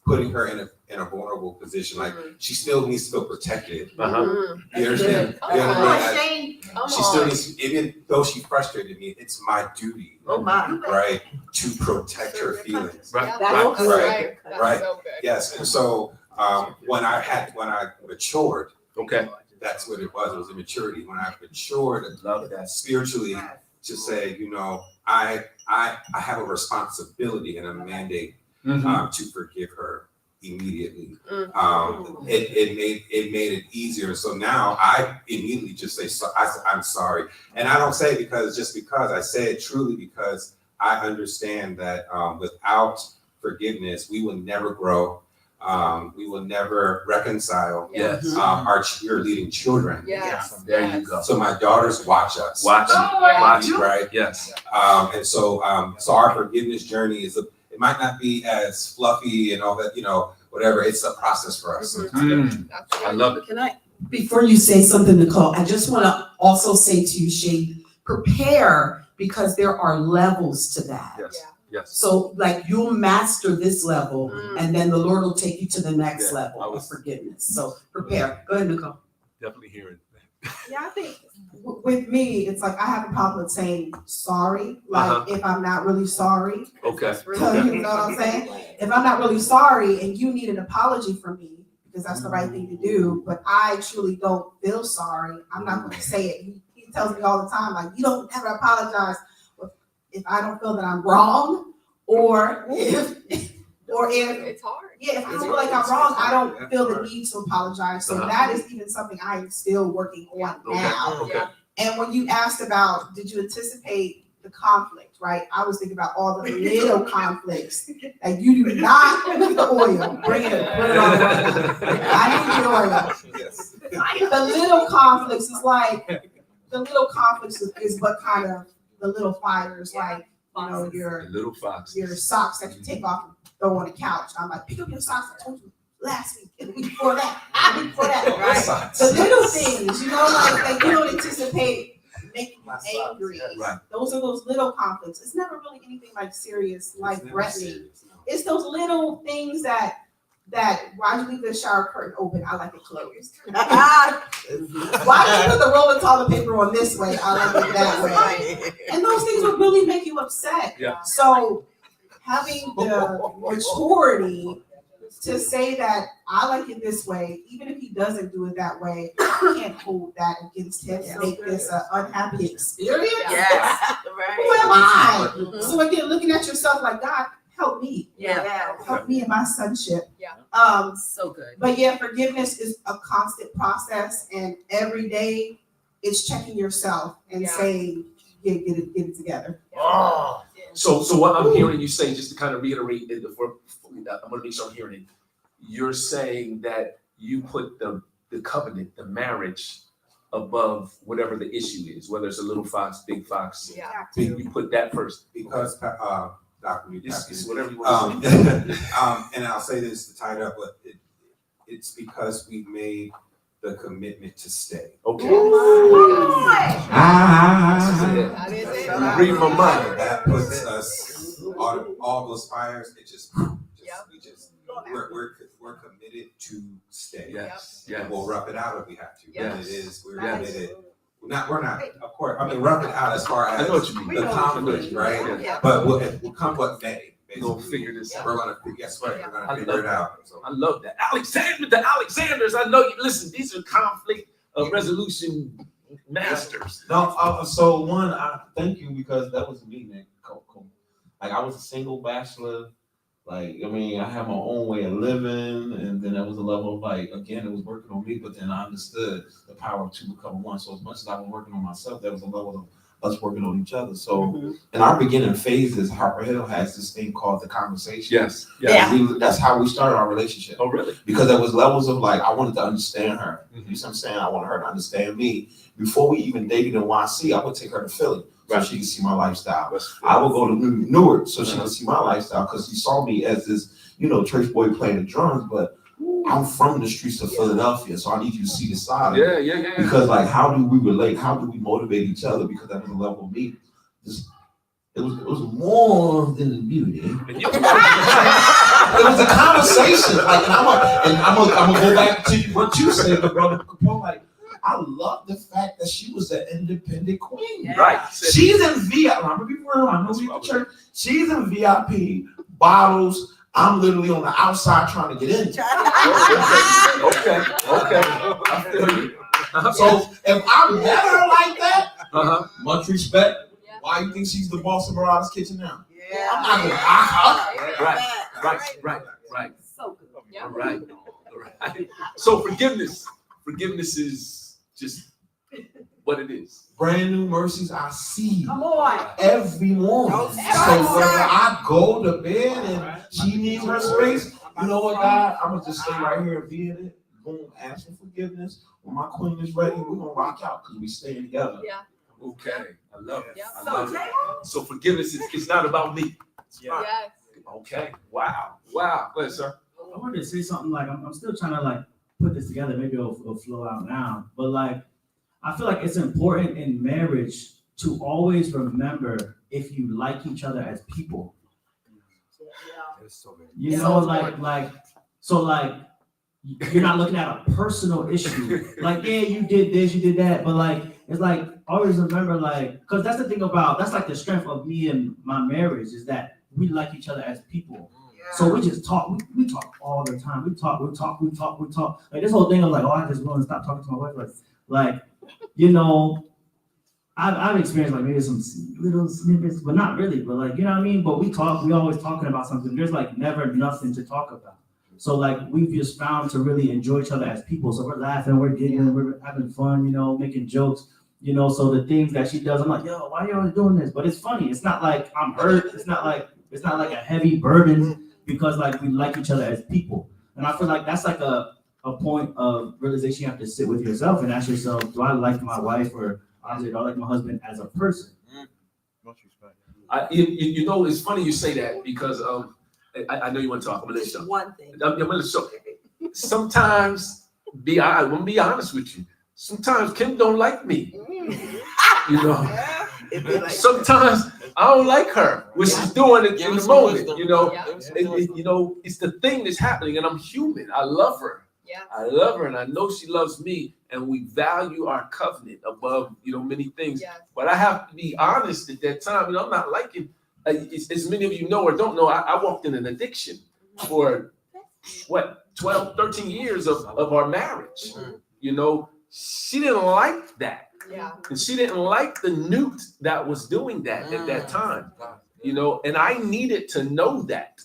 putting her in a vulnerable position. Like she still needs to feel protected. You understand? She still needs, even though she frustrated me, it's my duty, right, to protect her feelings. Right. Yes. And so when I matured, that's what it was. It was immaturity. When I matured, spiritually, to say, you know, I have a responsibility and a mandate to forgive her immediately. It made it easier. So now I immediately just say, I'm sorry. And I don't say it because I say it truly because I understand that without forgiveness, we will never grow. We will never reconcile our leading children. There you go. So my daughters watch us. Watch, right? Yes. And so our forgiveness journey is it might not be as fluffy and all that, you know, whatever. It's a process for us. I love it. Can I, before you say something, Nicole, I just want to also say to you, Shane, prepare, because there are levels to that. Yes. So like you'll master this level and then the Lord will take you to the next level of forgiveness. So prepare. Go ahead, Nicole. Definitely hearing that. Yeah, I think with me, it's like I have a problem with saying sorry. Like if I'm not really sorry. Okay. You know what I'm saying? If I'm not really sorry and you need an apology from me because that's the right thing to do, but I truly don't feel sorry. I'm not going to say it. He tells me all the time, like, you don't ever apologize if I don't feel that I'm wrong, or if It's hard. yeah, if I feel like I'm wrong, I don't feel the need to apologize. So that is even something I am still working on now. Okay. And when you asked about, did you anticipate the conflict, right? I was thinking about all the little conflicts that you do not put the oil. Bring it on. I need the oil. Yes. The little conflicts is like, the little conflicts is what kind of, the little fires, like, you know, The little fox. your socks that you take off and throw on the couch. I'm like, pick up your socks. I told you last week and the week before that. The week before that, right? The little things, you know, like you don't anticipate making you angry. Right. Those are those little conflicts. It's never really anything like serious, life threatening. It's those little things that why do you leave the shower curtain open? I like it closed. Why do you put the roll of toilet paper on this way? I like it that way. And those things will really make you upset. Yeah. So having the maturity to say that I like it this way, even if he doesn't do it that way, I can't hold that against him and make this an unhappy experience. Yes. Who am I? So again, looking at yourself like, God, help me. Help me in my sonship. So good. But yeah, forgiveness is a constant process, and every day it's checking yourself and saying, get it together. Oh. So what I'm hearing you say, just to kind of reiterate, I'm going to make sure I'm hearing it. You're saying that you put the covenant, the marriage, above whatever the issue is, whether it's a little fox, big fox. You put that first. Because Dr. It's whatever you want to say. And I'll say this to tie it up, but it's because we've made the commitment to stay. Okay. Read my mind. That puts us all those fires. We're committed to stay. Yes. And we'll rough it out if we have to. Yes. But it is, we're committed. We're not, of course, I mean, rough it out as far as I know what you mean. the conflict, right? Yeah. But we'll come what may. We're going to figure this out. We're going to, guess what? We're going to figure it out. So. I love that. The Alexanders, I know you, listen, these are conflict resolution masters. No, so one, I thank you because that was me, man. Cool. Like I was a single bachelor. Like, I mean, I had my own way of living, and then there was a level of like, again, it was working on me, but then I understood the power of two becoming one. So as much as I was working on myself, there was a level of us working on each other. So in our beginning phases, Harper Hill has this thing called the conversation. Yes. That's how we started our relationship. Oh, really? Because there was levels of like, I wanted to understand her. You know what I'm saying? I wanted her to understand me. Before we even dated in YC, I would take her to Philly so she could see my lifestyle. I would go to Newark so she could see my lifestyle, because she saw me as this, church boy playing the drums, but I'm from the streets of Philadelphia, so I need you to see the side of it. Yeah. Because like, how do we relate? How do we motivate each other? Because that was a level of me. It was more than the beauty. It was a conversation. Like, and I'm gonna go back to what you said, brother. Like, I love the fact that she was an independent queen. Right. She's in VIP. I'm gonna be real. I know we at church. She's in VIP. Bottles. I'm literally on the outside trying to get in. Okay. I feel you. So if I met her like that, much respect. Why you think she's the boss of Barada's kitchen now? Yeah. I'm not gonna buy her. Right. So good. Yeah. Right. So forgiveness is just what it is. Brand new mercies I see. Come on. Every morning. So whether I go to bed and she needs her space, you know what, God? I'm gonna just stay right here and be in it. Boom, ask for forgiveness. When my queen is ready, we're gonna rock out because we stay together. Yeah. Okay. I love it. I love it. So forgiveness is not about me. Yes. Okay. Wow. Go ahead, sir. I wanted to say something like I'm still trying to like put this together. Maybe it'll flow out now. But like, I feel like it's important in marriage to always remember if you like each other as people. You know, like you're not looking at a personal issue. Like, yeah, you did this, you did that, but like, it's like always remember, like, because that's the thing about, that's like the strength of me and my marriage is that we like each other as people. So we just talk. We talk all the time. We talk. Like this whole thing of like, oh, I just want to stop talking to my wife. Like, you know, I've experienced like maybe some little snippets, but not really. But like, you know what I mean? But we talk. We always talking about something. There's like never nothing to talk about. So like we've just found to really enjoy each other as people. So we're laughing, we're giggling, we're having fun, you know, making jokes, you know. So the things that she does, I'm like, yo, why are you always doing this? But it's funny. It's not like I'm hurt. It's not like a heavy burden because like we like each other as people. And I feel like that's like a point of realization you have to sit with yourself and ask yourself, do I like my wife or do I like my husband as a person? You know, it's funny you say that because I know you want to talk. I'm gonna let you talk. One thing. I'm gonna show. Sometimes, I'm gonna be honest with you. Sometimes Kim don't like me. You know, sometimes I don't like her. What she's doing in the moment. You know, you know, it's the thing that's happening, and I'm human. I love her. Yeah. I love her, and I know she loves me, and we value our covenant above, you know, many things. Yes. But I have to be honest at that time. You know, I'm not liking. As many of you know or don't know, I walked in an addiction for 12, 13 years of our marriage. You know, she didn't like that. Yeah. And she didn't like the newt that was doing that at that time. You know, and I needed to know that.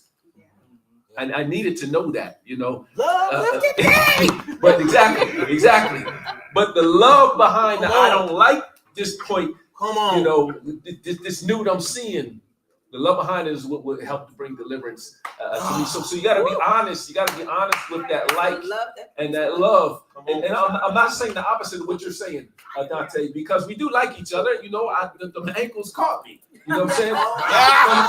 And I needed to know that, you know. But exactly. But the love behind the I don't like this point, you know, this newt I'm seeing. The love behind it is what would help to bring deliverance to me. So you got to be honest. You got to be honest with that like and that love. And I'm not saying the opposite of what you're saying, Dante, because we do like each other. You know, the ankles caught me. You know what I'm saying?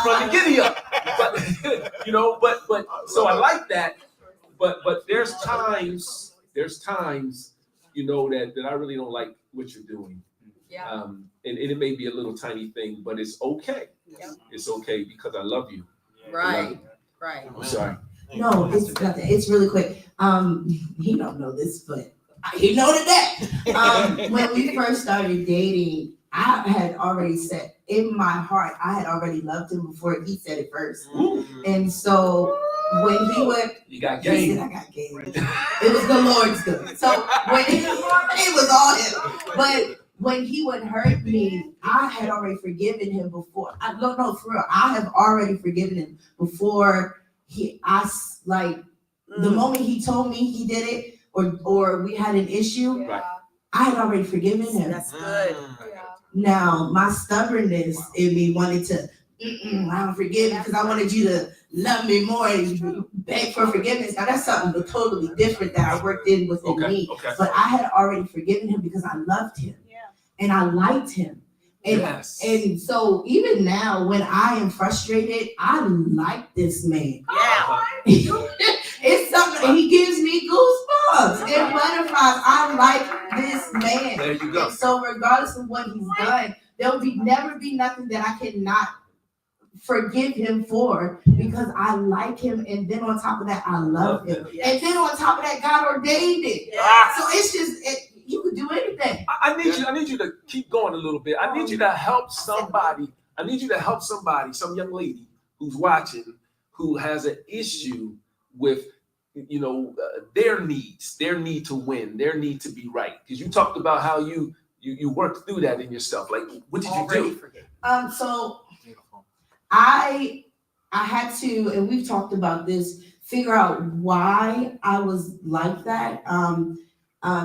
From the giddy up. But you know, but so I like that. But there's times, you know, that I really don't like what you're doing. Yeah. And it may be a little tiny thing, but it's okay. Yeah. It's okay because I love you. Right. I'm sorry. No, it's nothing. It's really quick. He don't know this, but he know that. When we first started dating, I had already said in my heart, I had already loved him before he said it first. Ooh. And so when he went, you got he game. said, I got game. It was the Lord's good. So when it was all him, but when he would hurt me, I had already forgiven him before. No, for real. I have already forgiven him before the moment he told me he did it or we had an issue, Right. I had already forgiven him. That's good. Now, my stubbornness in me wanted to, I don't forgive you because I wanted you to love me more and beg for forgiveness. Now, that's something totally different that I worked in within me. Okay. But I had already forgiven him because I loved him. And I liked him. And so even now, when I am frustrated, I like this man. Yeah. It's something, he gives me goosebumps and butterflies. I like this man. There you go. And so regardless of what he's done, there'll never be nothing that I cannot forgive him for because I like him. And then on top of that, I love him. And then on top of that, God ordained it. So it's just, you could do anything. I need you to keep going a little bit. I need you to help somebody. Some young lady who's watching, who has an issue with, you know, their needs, their need to win, their need to be right. Because you talked about how you worked through that in yourself. Like, what did you do? So I had to, and we've talked about this, figure out why I was like that.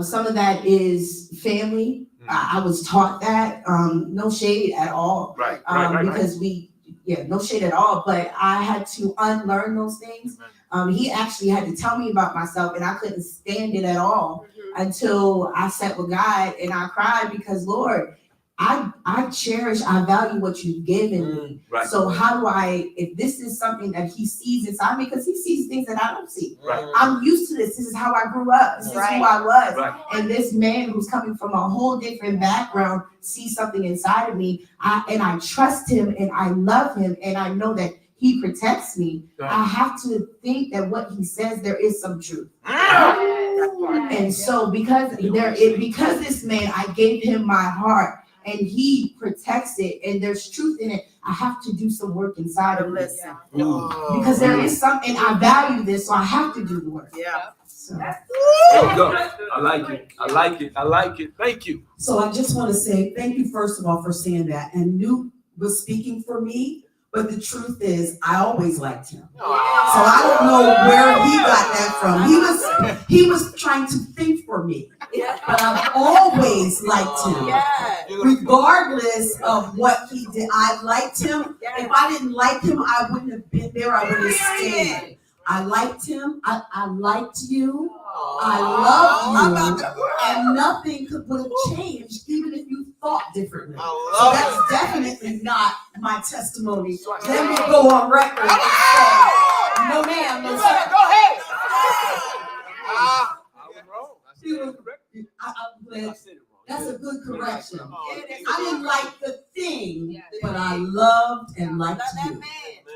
Some of that is family. I was taught that. No shade at all. Right. Because no shade at all. But I had to unlearn those things. He actually had to tell me about myself, and I couldn't stand it at all until I sat with God and I cried because, Lord, I cherish, I value what you've given me. Right. So how do if this is something that he sees inside me, because he sees things that I don't see. Right. I'm used to this. This is how I grew up. This is who I was. Right. And this man who's coming from a whole different background sees something inside of me. I trust him and I love him and I know that he protects me. Right. I have to think that what he says, there is some truth. And so because this man, I gave him my heart. And he protects it, and there's truth in it. I have to do some work inside of me. Because there is something, I value this, so I have to do the work. Yeah. So. Go. I like it. I like it. I like it. Thank you. So I just want to say thank you, first of all, for saying that. And Newt was speaking for me, but the truth is, I always liked him. So I don't know where he got that from. He was trying to think for me, but I've always liked him, regardless of what he did. I liked him. If I didn't like him, I wouldn't have been there. I would have stayed. I liked him. I liked you. I love you. And nothing would have changed, even if you thought differently. So that's definitely not my testimony. Let me go on record and say, no ma'am, no sir. Go ahead. That's a good correction. I didn't like the thing, but I loved and liked you.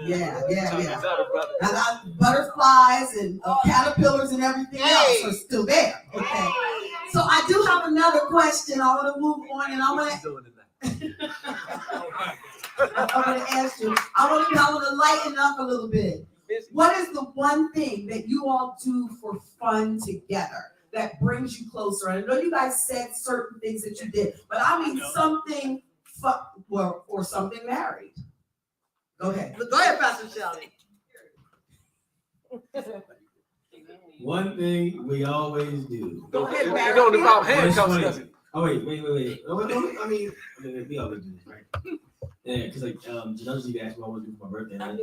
Yeah. And butterflies and caterpillars and everything else are still there. Okay. So I do have another question. I want to move on, and I want to ask you. I want to lighten up a little bit. What is the one thing that you all do for fun together that brings you closer? I know you guys said certain things that you did, but I mean something fun, or something married. Go ahead. Go ahead, Pastor Sheldon. One thing we always do. Go ahead, You don't involve handcuffs, Wait. does it? Oh, wait. I mean, we always do this, right? Yeah, because like, Janelle used to ask me what I want to do for my birthday, and I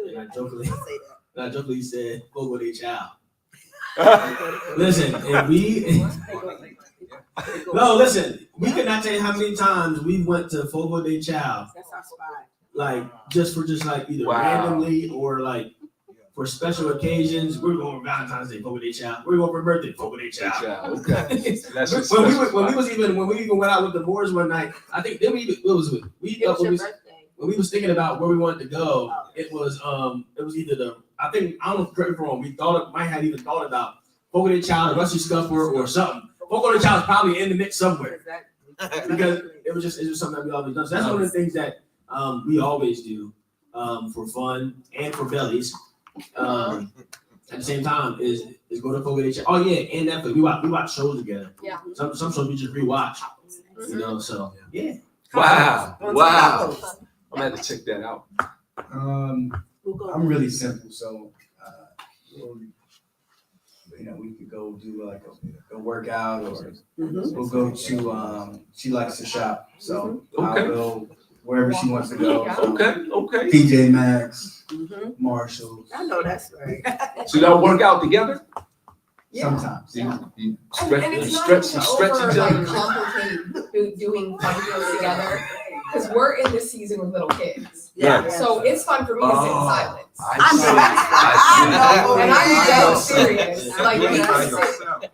jokingly said, Fogo de Chao. Listen, if we... No, listen, we could not tell you how many times we went to Fogo de Chao. That's our spot. Like, just like either randomly or like for special occasions. We're going for Valentine's Day, Fogo de Chao. We're going for birthday, Fogo de Chao. Okay. when we even went out with the Moors one night, I think then when we was thinking about where we wanted to go, it was either I don't know if correct me wrong. We might have even thought about Fogo de Chao, the Rusty Scupper, or something. Fogo de Chao is probably in the mix somewhere because it was just something that we always done. So that's one of the things that we always do for fun and for bellies. At the same time is go to Fogo de Chao. Oh yeah, and Netflix. We watch shows together. Yeah. Some shows we just rewatch. You know, so yeah. Wow. I'm gonna have to check that out. I'm really simple, so we could go do like a workout, or we'll go to she likes to shop, so I'll go wherever she wants to go. Okay. TJ Maxx, Marshalls. I know that's right. So y'all work out together? Sometimes. You And it's stretch not each other. complicate doing fun things together, because we're in this season with little kids. Yeah. So it's fun for me to sit in silence. I know. And I'm dead serious. Like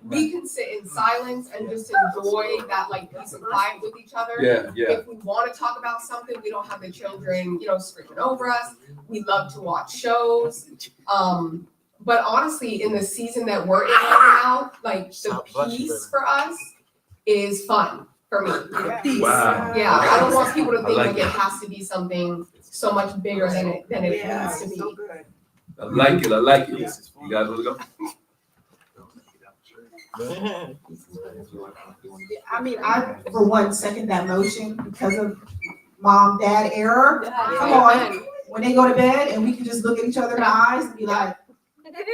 we can sit in silence and just enjoy that like peace and quiet with each other. Yeah. If we want to talk about something, we don't have the children, screaming over us. We love to watch shows. But honestly, in the season that we're in right now, like the peace for us is fun for me. Wow. Yeah, I don't want people to think like it has to be something so much bigger than it needs to be. I like it. You guys want to go? I mean, I for one second that motion because of mom-dad error. Come on, when they go to bed and we can just look at each other in the eyes and be like,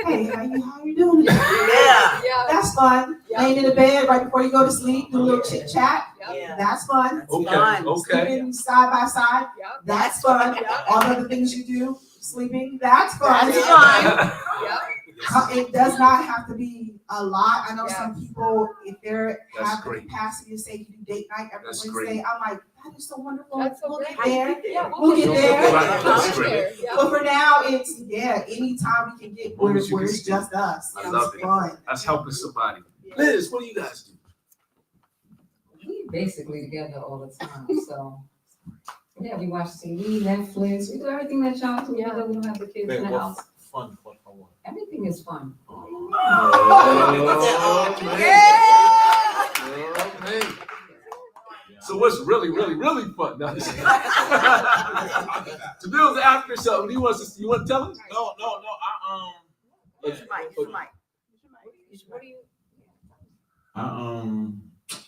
"Hey, how you doing today?" Yeah, that's fun. Laying in the bed right before you go to sleep, do a little chit chat. That's fun. Sleeping side by side. That's fun. All the other things you do, sleeping. That's fun. That's fun. It does not have to be a lot. I know some people, if they're have the capacity to say you do date night every Wednesday, I'm like, that is so wonderful. We'll get there. We'll get there. But for now, it's anytime we can get where it's just us. I love it. Fun. That's helping somebody. Liz, what do you guys do? We basically together all the time. So yeah, we watch TV, Netflix. We do everything that y'all do together. We don't have the kids in the house. Fun. Everything is fun. So So what's really fun? No, Jamil's after something. You want to tell us? No.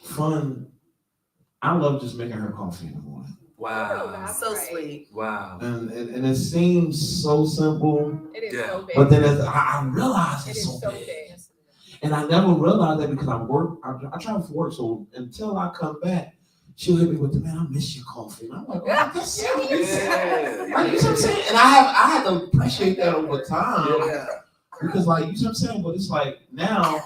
Fun. I love just making her coffee in the morning. Wow. So sweet. Wow. And it seems so simple. It is so big. But then I realize it's so big. And I never realized that because I travel for work. So until I come back, she'll hit me with the, man, I miss your coffee. And I'm like, oh, that's serious. Yeah. Like, you know what I'm saying? And I had to appreciate that over time. Yeah. Because like, you know what I'm saying? But it's like, now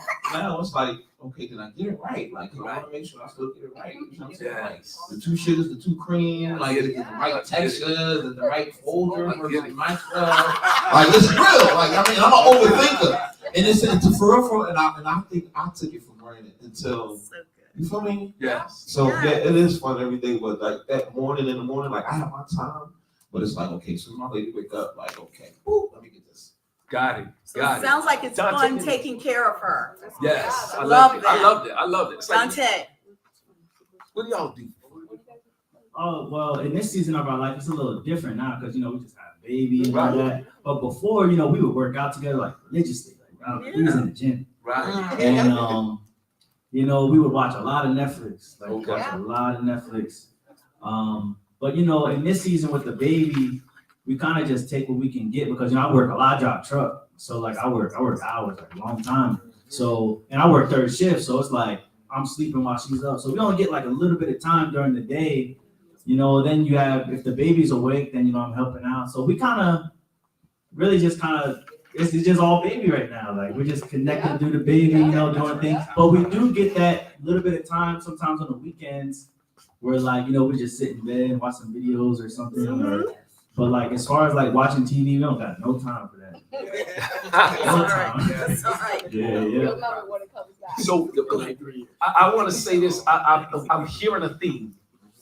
it's like, okay, did I get it right? Like, I want to make sure I still get it right. You know what I'm saying? Like, the 2 sugars, the 2 cream, like, the right textures, and the right folder for the right stuff. Like, it's real. Like, I mean, I'm an overthinker. And it's for real, and I think I took it for granted until, you feel me? Yes. So, yeah, it is fun every day, but like that morning in the morning, like, I have my time, but it's like, okay, so my lady wake up, like, okay, woo, let me get this. Got it. Sounds like it's fun taking care of her. Yes. I love it. that. I loved it. It's like, Dante. what do y'all do? Oh, well, in this season of our life, it's a little different now because, we just had a baby and all that. But before, we would work out together like religiously. Like, we was in the gym. Right. And, we would watch a lot of Netflix. Like, watch a lot of Netflix. But, in this season with the baby, we kind of just take what we can get because, I work a lot of job truck. So, like, I work hours, like, a long time. So, and I work third shift. So, it's like I'm sleeping while she's up. So, we only get, like, a little bit of time during the day. Then you have, if the baby's awake, then, I'm helping out. So, we kind of really just it's just all baby right now. Like, we're just connected through the baby, doing things. But we do get that little bit of time sometimes on the weekends where, like, we just sit in bed and watch some videos or something. But, like, as far as, like, watching TV, we don't got no time for that. No time. That's all right. Yeah. So I want to say this. I'm hearing a theme,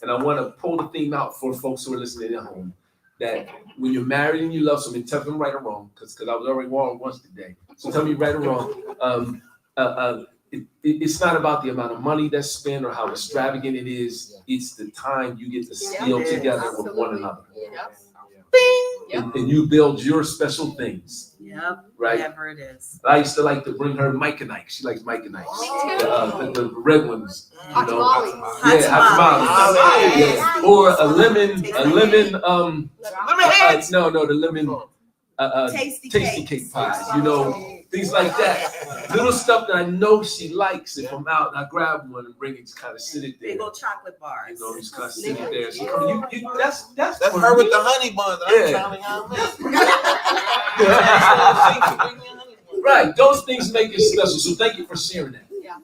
and I want to pull the theme out for folks who are listening at home. That when you're married and you love somebody, tell them right or wrong, because I was already wrong once today. So tell me right or wrong. It's not about the amount of money that's spent or how extravagant it is. It's the time you get to steal together with one another. And you build your special things. Yep. Right. Whatever it is. I used to like to bring her Mike and Ike. She likes Mike and Ike. The red ones. Hot tamales. Yeah, hot tamales. Yeah. Or a lemon. The lemon. Tasty cake pies. Things like that. Little stuff that I know she likes. If I'm out and I grab one and bring it, just kind of sit it there. Big old chocolate bars. Just kind of sit it there. So that's her with the honey buns. Right. Those things make it special. So thank you for sharing that. Yeah.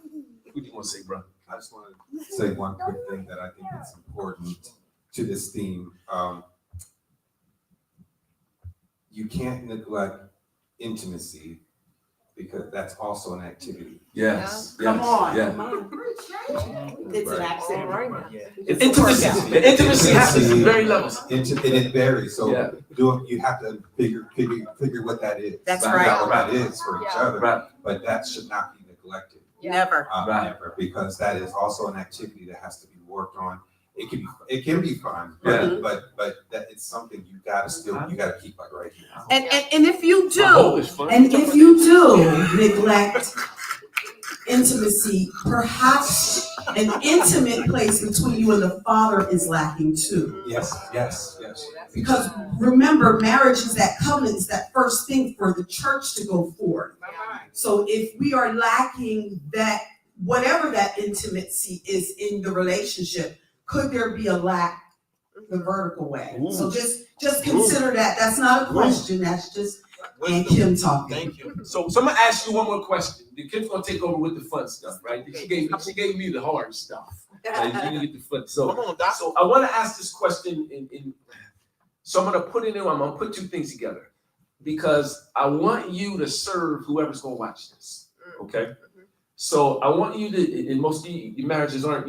What do you want to say, bro? I just want to say one quick thing that I think is important to this theme. You can't neglect intimacy because that's also an activity. Yes. Come on. Yeah. It's an accident, right? Intimacy happens at very levels. And it varies. So you have to figure what that is. That's Find right. out what that is for each other. Right. But that should not be neglected. Never. Never, because that is also an activity that has to be worked on. It can be fun, but that it's something you gotta keep like right here. And if you do neglect intimacy, perhaps an intimate place between you and the Father is lacking too. Yes. Because remember, marriage is that covenant, is that first thing for the church to go forward. So if we are lacking that, whatever that intimacy is in the relationship, could there be a lack the vertical way? Ooh. So just consider that. That's not a question. That's just and Kim talking. Thank you. So I'm gonna ask you one more question. Kim's gonna take over with the fun stuff, right? She gave me the hard stuff. And you can get the fun. So I want to ask this question so I'm gonna put it in. I'm gonna put 2 things together because I want you to serve whoever's gonna watch this. Okay. So I want you to, and most of your marriages aren't,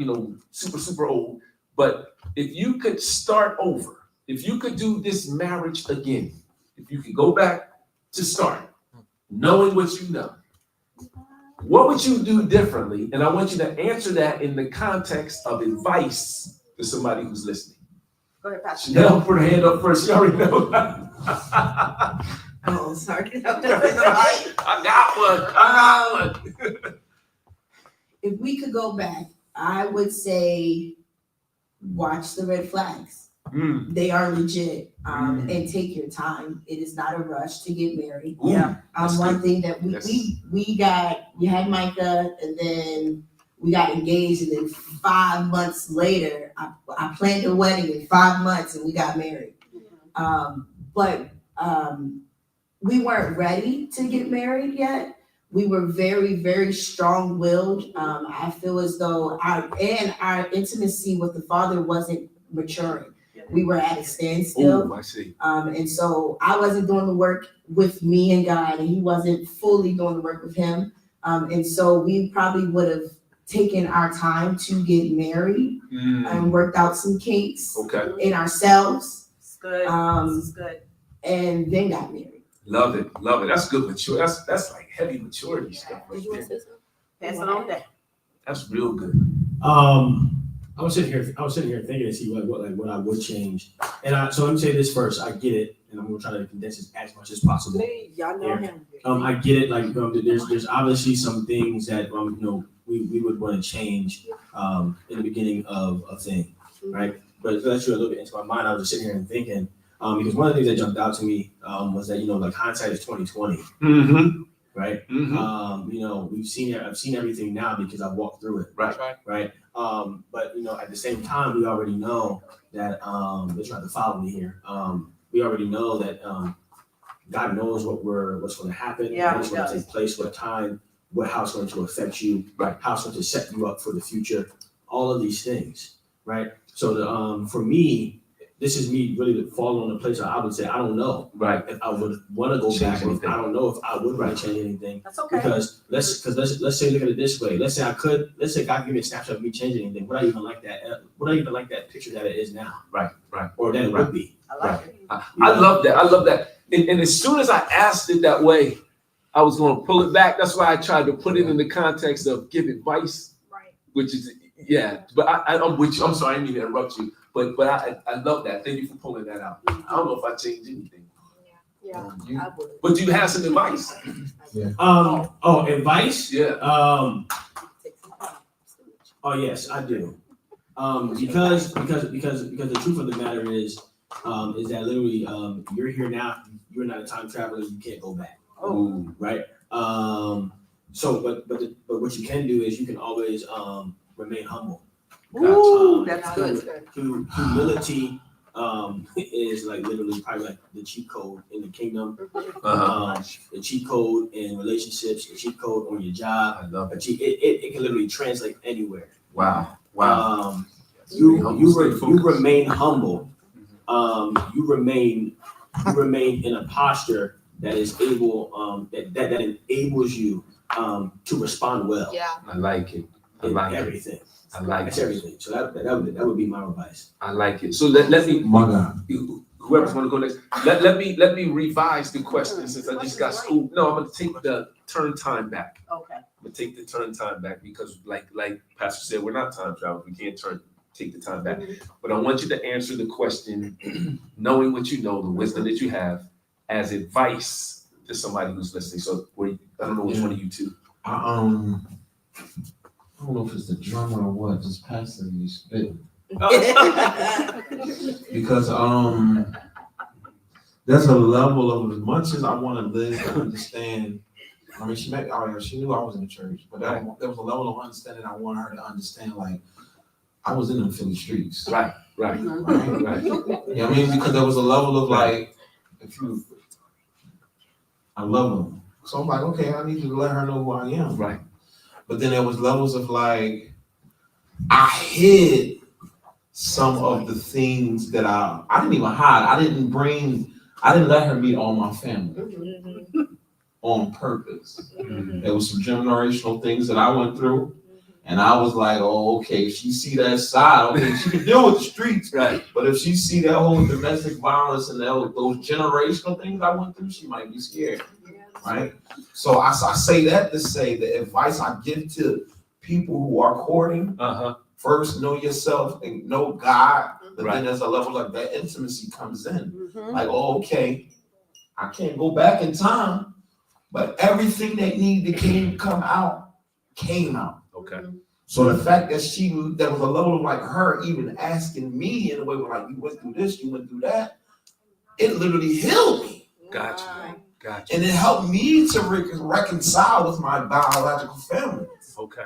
super old, but if you could start over, if you could do this marriage again, if you could go back to start, knowing what you know, what would you do differently? And I want you to answer that in the context of advice to somebody who's listening? Go ahead, Pastor. Chanel, put her hand up first. She already knows. Oh, sorry. I got one. If we could go back, I would say watch the red flags. They are legit. And take your time. It is not a rush to get married. Ooh, Yeah. that's One good. thing that we had Micah, and then we got engaged, and then 5 months later, I planned a wedding in 5 months, and we got married. But we weren't ready to get married yet. We were very, very strong-willed. I feel as though our intimacy with the Father wasn't maturing. We were at a standstill. Oh, I see. And so I wasn't doing the work with me and God, and he wasn't fully doing the work with him. And so we probably would have taken our time to get married and worked out some kinks in ourselves. It's good. This is good. And then got married. Love it. Love it. That's good mature. That's like heavy maturity stuff right there. Pass it on down. That's real good. I was sitting here thinking to see what I would change. And so let me say this first. I get it, and I'm gonna try to condense it as much as possible. Y'all know him. I get it. Like there's obviously some things that we would want to change in the beginning of a thing, right? But to let you a little bit into my mind, I was just sitting here and thinking because one of the things that jumped out to me was that like hindsight is 20/20. Mm-hmm. Right. Mm-hmm. I've seen everything now because I've walked through it. Right. Right. But at the same time, we already know that they're trying to follow me here. We already know that God knows what's going to happen, what's going to take place, what time, how it's going to affect you, right? How it's going to set you up for the future. All of these things, right? So for me, this is me really falling on a place where I would say I don't know, right? If I would want to go back, and I don't know if I would want to change anything. That's okay. Because let's say look at it this way. Let's say God give me a snapshot of me changing anything. Would I even like that? Would I even like that picture that it is now? Right. Or that it would be. I like it. I love that. And as soon as I asked it that way, I was going to pull it back. That's why I tried to put it in the context of give advice, right? Which is But I'm with you. I'm sorry, I didn't mean to interrupt you. But I love that. Thank you for pulling that out. I don't know if I changed anything. Yeah, I would. But do you have some advice? Yeah. Advice? Yeah. Oh yes, I do. Because the truth of the matter is that literally you're here now. You're not a time traveler. You can't go back. Oh, right. So, but what you can do is you can always remain humble. Ooh, that's good. Humility is like literally probably like the cheat code in the kingdom. The cheat code in relationships, the cheat code on your job. I love it. It can literally translate anywhere. Wow. You remain humble. You remain in a posture that is able that enables you to respond well. Yeah. I like it. I like everything. I like That's everything. So that would be my advice. I like it. So let me, whoever's going to go next, let me revise the question since I just got schooled. No, I'm going to take the turn time back. Okay. I'm going to take the turn time back because like Pastor said, we're not time travelers. We can't take the time back. But I want you to answer the question, knowing what you know, the wisdom that you have, as advice to somebody who's listening. So I don't know which one of you two. I don't know if it's the drummer or what, just passing you spitting. Because there's a level of, as much as I want to live and understand. I mean, she knew I was in the church, but there was a level of understanding I wanted her to understand. Like I was in them Philly streets. Right. Yeah, I mean, because there was a level of like, I love them. So I'm like, okay, I need to let her know who I am. Right. But then there was levels of like, I hid some of the things that I didn't even hide. I didn't let her meet all my family on purpose. There was some generational things that I went through. And I was like, oh, okay, if she see that side, okay, she can deal with the streets. Right. But if she see that whole domestic violence and those generational things I went through, she might be scared. Right. So I say that to say the advice I give to people who are courting first know yourself and know God, but then there's a level of that intimacy comes in. Like, oh, okay, I can't go back in time, but everything that needed to come out came out. Okay. So the fact that there was a level of like her even asking me in a way like, you went through this, you went through that, it literally healed me. Gotcha. And it helped me to reconcile with my biological family. Okay.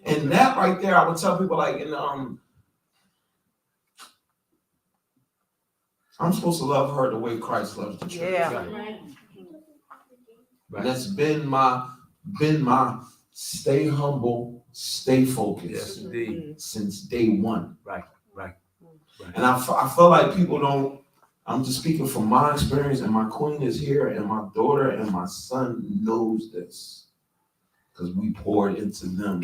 And that right there, I would tell people like, I'm supposed to love her the way Christ loves the church. Yeah. And that's been my stay humble, stay focused since day one. Right. And I feel like people don't, I'm just speaking from my experience, and my queen is here, and my daughter and my son knows this because we poured into them.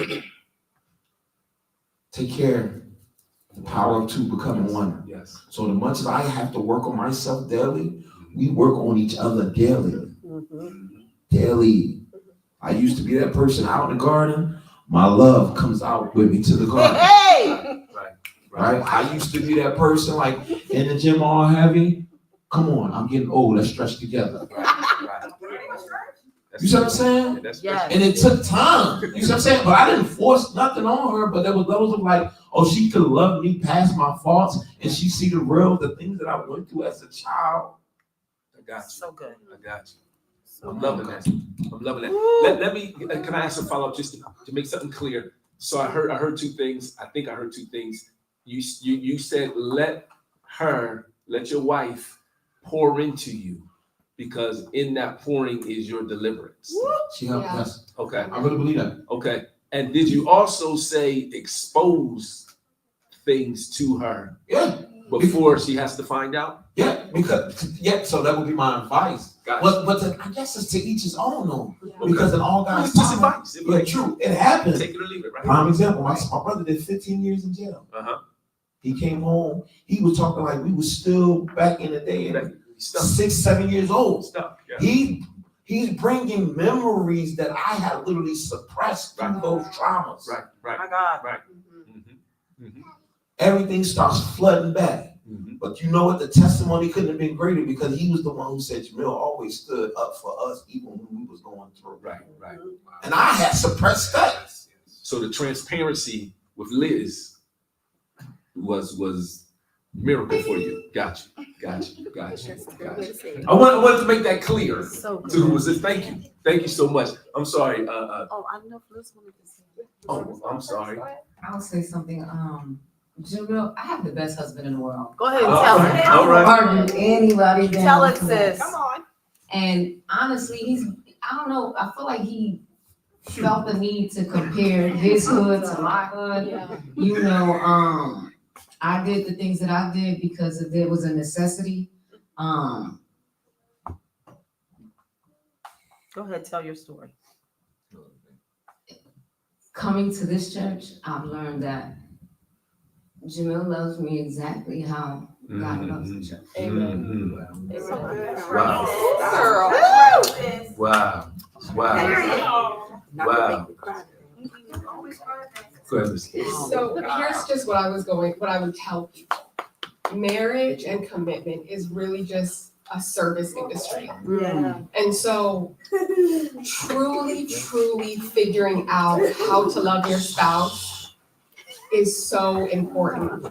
Take care. The power of two becoming one. Yes. So as much as I have to work on myself daily, we work on each other daily. Daily. I used to be that person out in the garden. My love comes out with me to the garden. Hey! Right? I used to be that person like in the gym all heavy. Come on, I'm getting old. Let's stretch together. You see what I'm saying? Yes. And it took time. You see what I'm saying? But I didn't force nothing on her. But there was levels of like, oh, she could love me past my faults, and she see the things that I went through as a child. I got you. So good. I got you. I'm loving that. I'm loving that. Let me. Can I ask a follow up just to make something clear? So I heard two things. I think I heard two things. You said let your wife pour into you, because in that pouring is your deliverance. She helped us. Okay. I really believe that. Okay. And did you also say expose things to her? Yeah. Before she has to find out? Yeah, so that would be my advice. Gotcha. But I guess it's to each his own though. Okay. Because in all God's time, advice. Yeah, true. It happens. Take it or leave it, right? Prime example, my brother did 15 years in jail. He came home. He was talking like we were still back in the day, 6, 7 years old. He's bringing memories that I had literally suppressed through those traumas. Right. My God. Right. Everything starts flooding back. But you know what? The testimony couldn't have been greater because he was the one who said, Jamil always stood up for us even when we was going through. Right. And I had suppressed that. So the transparency with Liz was miracle for you. Got you. I wanted to make that clear. So good. To who was this? Thank you so much. I'm sorry. I don't know if Liz wanted to say. Oh, I'm sorry. I'll say something. Jamil, I have the best husband in the world. Go ahead and tell him. All right. Harder than anybody down. Tell it, sis. Come on. And honestly, I don't know, I feel like he felt the need to compare his hood to my hood. Yeah. You know, I did the things that I did because there was a necessity. Go ahead, tell your story. Coming to this church, I've learned that Jamil loves me exactly how God loves the church. Amen. Wow. So here's just what I would tell people. Marriage and commitment is really just a service industry. Yeah. And so truly figuring out how to love your spouse is so important.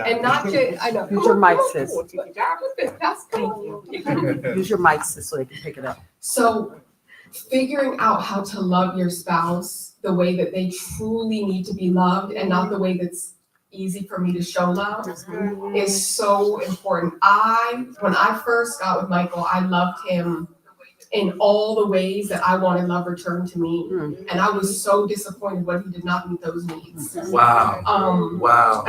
And not just, I know. Use your mic, sis. That's cool. Use your mic, sis, so they can pick it up. So figuring out how to love your spouse the way that they truly need to be loved and not the way that's easy for me to show love is so important. When I first got with Michael, I loved him in all the ways that I wanted love returned to me. And I was so disappointed when he did not meet those needs. Wow.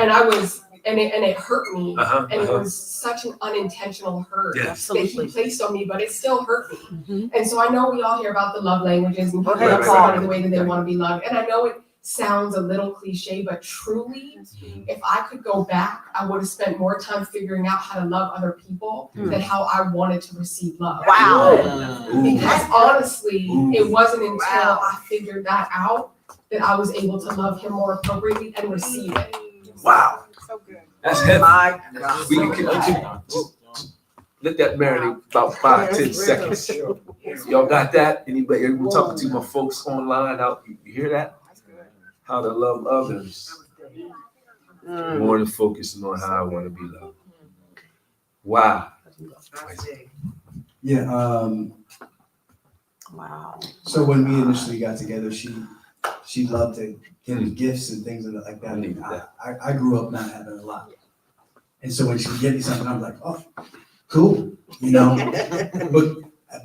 And it hurt me. And it was such an unintentional hurt that he placed on me, but it still hurt me. And so I know we all hear about the love languages and people love somebody the way that they want to be loved. And I know it sounds a little cliche, but truly, if I could go back, I would have spent more time figuring out how to love other people than how I wanted to receive love. Wow. Because honestly, it wasn't until I figured that out that I was able to love him more appropriately and receive it. Wow. So good. That's heavy. My God. We can just let that marinate about 5-10 seconds. Y'all got that? Anybody? We're talking to my folks online out. You hear that? How to love others more than focusing on how I want to be loved. Wow. Yeah. Wow. So when we initially got together, she loved to give me gifts and things like that. I grew up not having a lot, and so when she would give me something, I'm like, oh, cool, you know.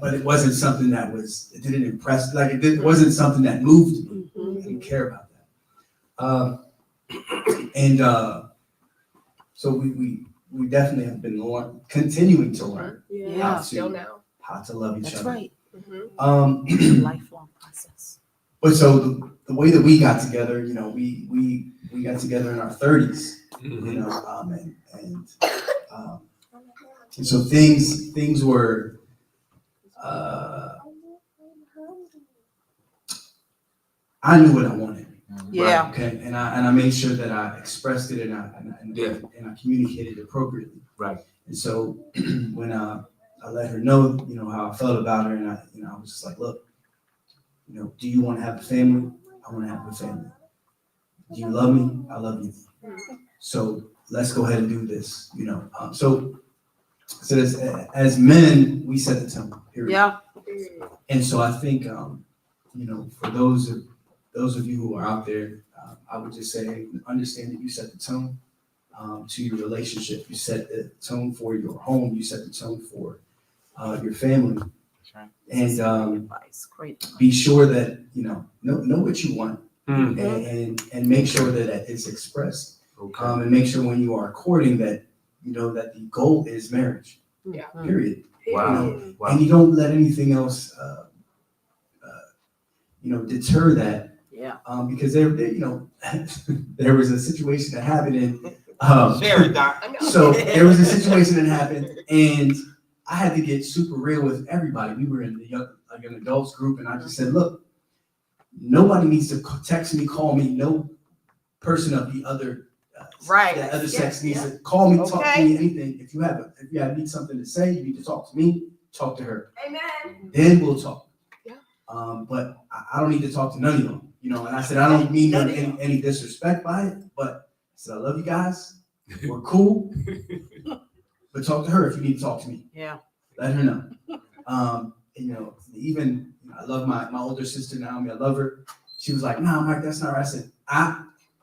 but it wasn't something that it didn't impress. Like it wasn't something that moved me. I didn't care about that. So we definitely have been continuing to learn how to love each That's other. right. Lifelong process. But so the way that we got together, you know, we got together in our 30s, you know, and so things were I knew what I wanted. Yeah. Right, okay. And I made sure that I expressed it and I communicated appropriately. Right. And so when I let her know, you know, how I felt about her, and I was just like, look, you know, do you want to have a family? I want to have a family. Do you love me? I love you. So let's go ahead and do this. You know, so as men, we set the tone. Period. Yeah. And so I think, you know, for those of you who are out there, I would just say, understand that you set the tone to your relationship. You set the tone for your home. You set the tone for your family. And be sure that, you know what you want, and make sure that it's expressed. And make sure when you are courting that, you know, that the goal is marriage. Yeah. Period. Wow. You know, and you don't let anything else, you know, deter that. Yeah. Because there, you know, there was a situation that happened in. So there was a situation that happened, and I had to get super real with everybody. We were in the young adults group, and I just said, look, nobody needs to text me, call me. No person of the other the other sex needs to call me, talk to me, anything. If you need something to say, you need to talk to me, talk to her. Amen. Then we'll talk. Yeah. But I don't need to talk to none of y'all. You know, and I said, I don't mean any disrespect by it, but I said, I love you guys. We're cool. But talk to her if you need to talk to me. Yeah. Let her know. And, you know, even, you know, I love my older sister, Naomi. I love her. She was like, nah, Mike, that's not right. I said,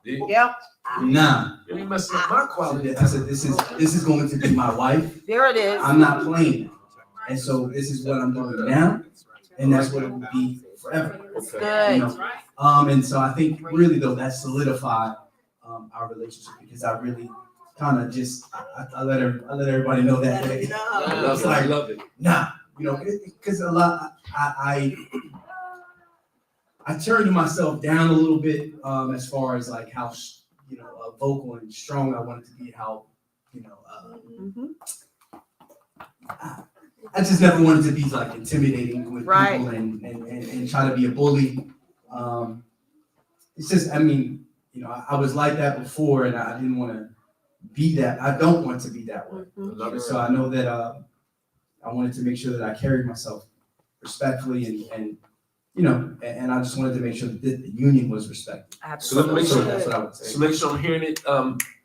yeah. Nah. You messing up my quality. I said, this is going to be my wife. There it is. I'm not playing. And so this is what I'm doing now. And that's what it will be forever. Good. You know? And so I think really though that solidified our relationship, because I really kind of just I let everybody know that day. I love it. Nah, you know, because a lot I turned myself down a little bit as far as like how vocal and strong I wanted to be, how I just never wanted to be like intimidating with people and try to be a bully. It's just, I mean, you know, I was like that before, and I didn't want to be that. I don't want to be that way. So I know that I wanted to make sure that I carried myself respectfully, and you know, and I just wanted to make sure that the union was respected. Absolutely. So that's what I would say. So make sure I'm hearing it.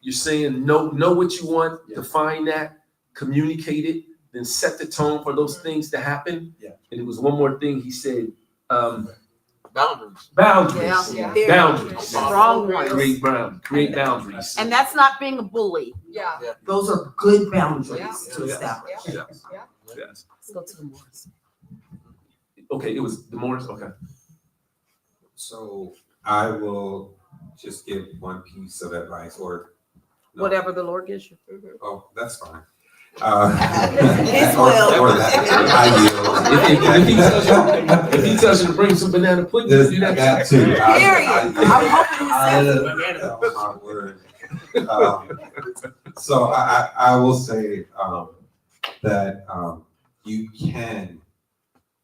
You're saying know what you want, define that, communicate it, then set the tone for those things to happen. Yeah. And it was one more thing he said. Boundaries. Boundaries. Yeah. Boundaries. Strong ones. Create boundaries. And that's not being a bully. Yeah. Those are good boundaries to Yeah. establish. Yes. Yes. Let's go to the Morris. Okay, it was the Morris. Okay. So I will just give one piece of advice, or no. Whatever the Lord gives you. Oh, that's fine. His will. Or that, I yield. If he tells you to bring some banana pudding, you do that. That too. Period. I'm hoping he says So I will say that you can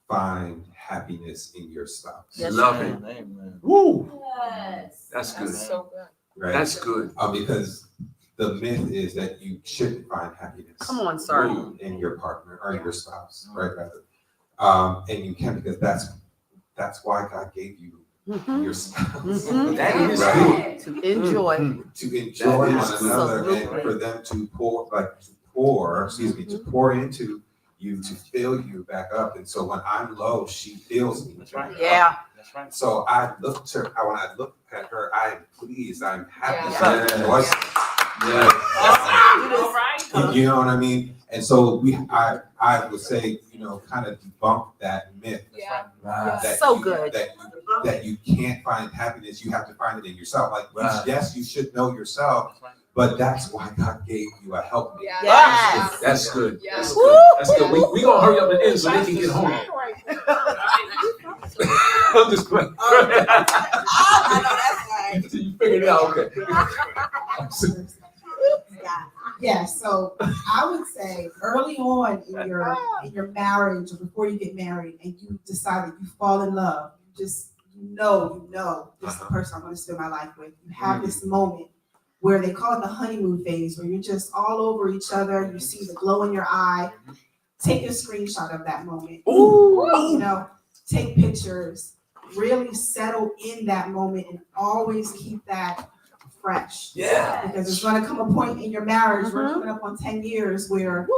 find happiness in your spouse. Yes. Love it. Amen. Woo. Yes. That's good. So good. Right? That's good. Because the myth is that you shouldn't find happiness. Come on, sir. In your partner or your spouse, right? Rather, and you can't, because that's why God gave you your spouse. That is right? To enjoy. To enjoy one another Absolutely. and for them to pour into you, to fill you back up. And so when I'm low, she fills me. That's right. Yeah. That's right. So when I look at her, I am pleased, I'm happy, Yeah. I'm joyous. You know what I mean? And so I would say, kind of debunk that myth. Yeah. That So you, good. That you can't find happiness, you have to find it in yourself. Like, yes, you should know yourself, but that's why God gave you a helpmate. Yeah. Yes. That's good. Yeah. That's good. That's good. We gonna hurry up and end so they can get home. I'm just playing. I know that's right. You figured it out, okay. Yeah, so I would say early on in your marriage or before you get married and you decide that you fall in love, you know this is the person I'm going to spend my life with. You have this moment where they call it the honeymoon phase, where you're just all over each other, you see the glow in your eye. Take a screenshot of that moment. Ooh. Take pictures, really settle in that moment and always keep that fresh. Yeah. Because there's going to come a point in your marriage, we're coming up on 10 years, where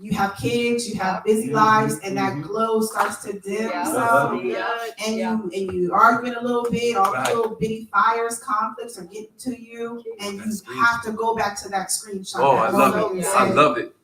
you have kids, you have busy lives, and that glow starts to dim some, and you arguing a little bit, all the little bitty fires, conflicts are getting to you, and you have to go back to that screenshot. Oh, I love it. I love it.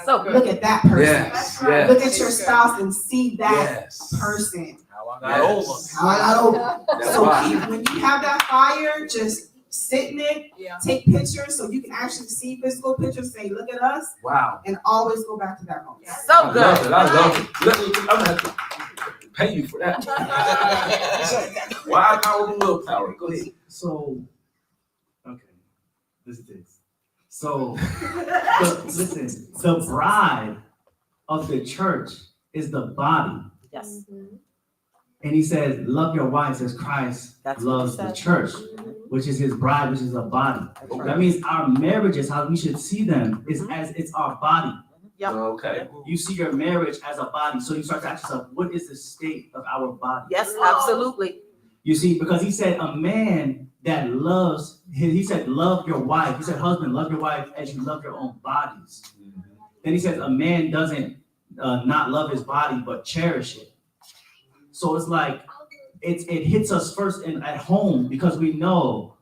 So look at that person. Yes. Yes. Look at your spouse and see that person. How I got over. How I got over. That's So right. when you have that fire, just sit in it, take pictures so you can actually see physical pictures, say, look at us, Wow. and always go back to that moment. So I good. love it. I love it. I'm gonna have to pay you for that. Why power and willpower? Go ahead. So, okay, listen to this. So, listen, the bride of the church is the body. Yes. And he says, love your wives as Christ That's what he loves the said. church, which is his bride, which is a body. That means our marriages, how we should see them, is as it's our body. Yep. Okay. You see your marriage as a body. So you start to ask yourself, what is the state of our body? Yes, absolutely. You see, because he said a man that loves, he said, love your wife. He said, husband, love your wife as you love your own bodies. Then he says, a man doesn't not love his body, but cherish it. So it's like, it hits us first at home, because we know,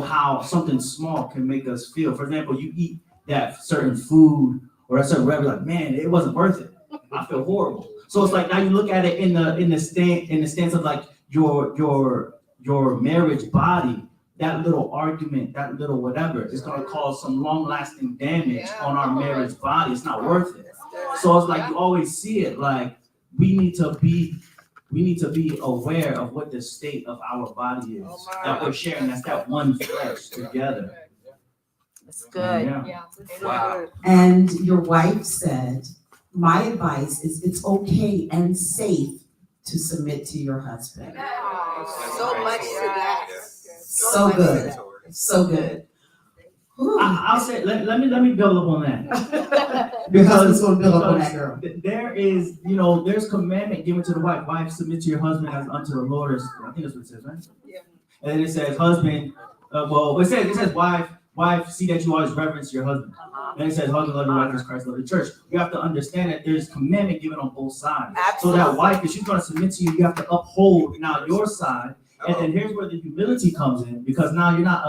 how something small can make us feel. For example, you eat that certain food or a certain restaurant, like, man, it wasn't worth it. I feel horrible. So it's like, now you look at it in the stance of like your marriage body. That little argument, that little whatever, is going to cause some long-lasting damage on our marriage body. It's not worth it. So it's like, you always see it like we need to be aware of what the state of our body is that we're sharing. That's that one flesh together. That's good. Yeah. Wow. And your wife said, my advice is it's okay and safe to submit to your husband. So much to that. So good. So good. I'll say, let me build up on that. Your husband's gonna build up on that girl. There is, there's commandment given to the wife. Wife, submit to your husband as unto the Lord. I think that's what it says, right? Yeah. And then it says, husband, it says, wife, see that you always reverence your husband. And it says, husband, love your wife as Christ loved the church. You have to understand that there's commandment given on both sides. Absolutely. So that wife, if she's going to submit to you, you have to uphold now your side. And then here's where the humility comes in, because now you're not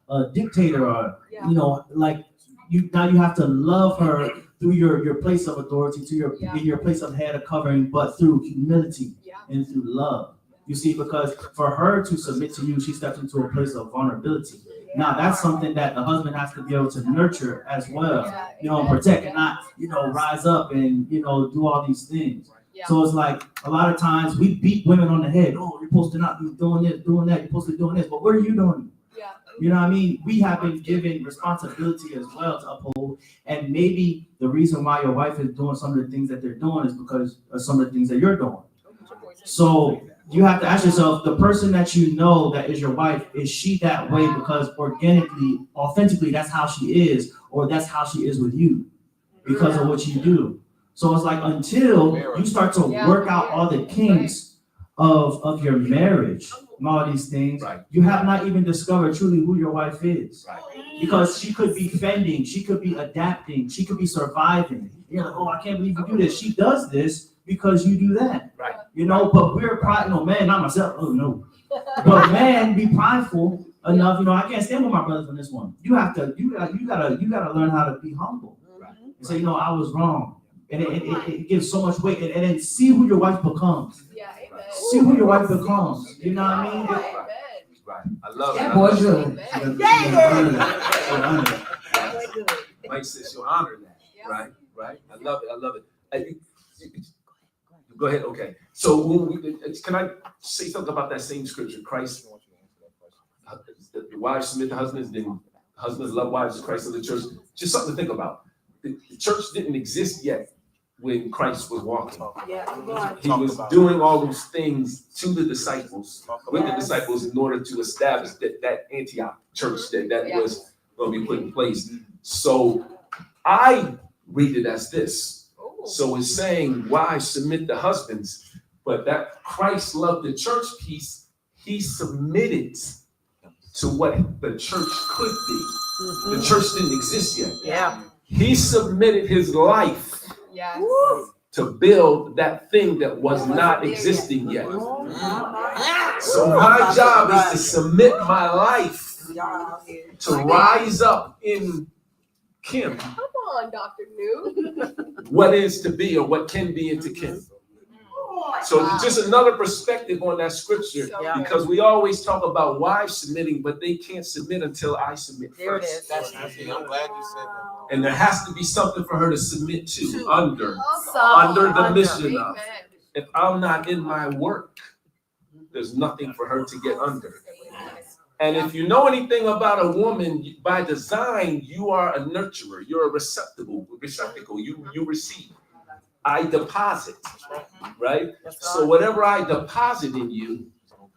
a dictator or, you have to love her through your place of authority, to your place of head of covering, but through humility and through love. You see, because for her to submit to you, she steps into a place of vulnerability. Now that's something that the husband has to be able to nurture as well, and protect, and not, rise up and, do all these things. So it's like a lot of times we beat women on the head. Oh, you're supposed to not be doing this, doing that. You're supposed to be doing this. But what are you doing? You know what I mean? We have been given responsibility as well to uphold. And maybe the reason why your wife is doing some of the things that they're doing is because of some of the things that you're doing. So you have to ask yourself, the person that you know that is your wife, is she that way because organically, authentically, that's how she is, or that's how she is with you because of what you do. So it's like until you start to work out all the kinks of your marriage and all these things, you have not even discovered truly who your wife is. Because she could be fending, she could be adapting, she could be surviving. You're like, oh, I can't believe you do this. She does this because you do that. Right. You know, but we're prideful, man, not myself. Oh no. But man, be prideful enough, you know, I can't stand with my brothers on this one. You gotta learn how to be humble. Right. And say, you know, I was wrong. And it gives so much weight. And then see who your wife becomes. Yeah, amen. See who your wife becomes. You know what I mean? Right. I love it. That boy good. Mike says you'll honor that. Right. Right. I love it. I love it. Go ahead. Okay. So can I say something about that same scripture? Christ, the wives submit to husbands, then husbands love wives as Christ of the church. Just something to think about. The church didn't exist yet when Christ was walking. He was doing all those things to the disciples, with the disciples, in order to establish that Antioch church that was going to be put in place. So I read it as this. So it's saying, wives submit to husbands, but that Christ loved the church piece, he submitted to what the church could be. The church didn't exist yet. Yeah. He submitted his life to build that thing that was not existing yet. So my job is to submit my life to rise up in Kim. Come on, Dr. New. What is to be or what can be into Kim. So just another perspective on that scripture, because we always talk about wives submitting, but they can't submit until I submit first. I'm glad you said that. And there has to be something for her to submit to, under the mission of. If I'm not in my work, there's nothing for her to get under. And if you know anything about a woman, by design, you are a nurturer. You're a receptacle. You receive. I deposit, right? So whatever I deposit in you,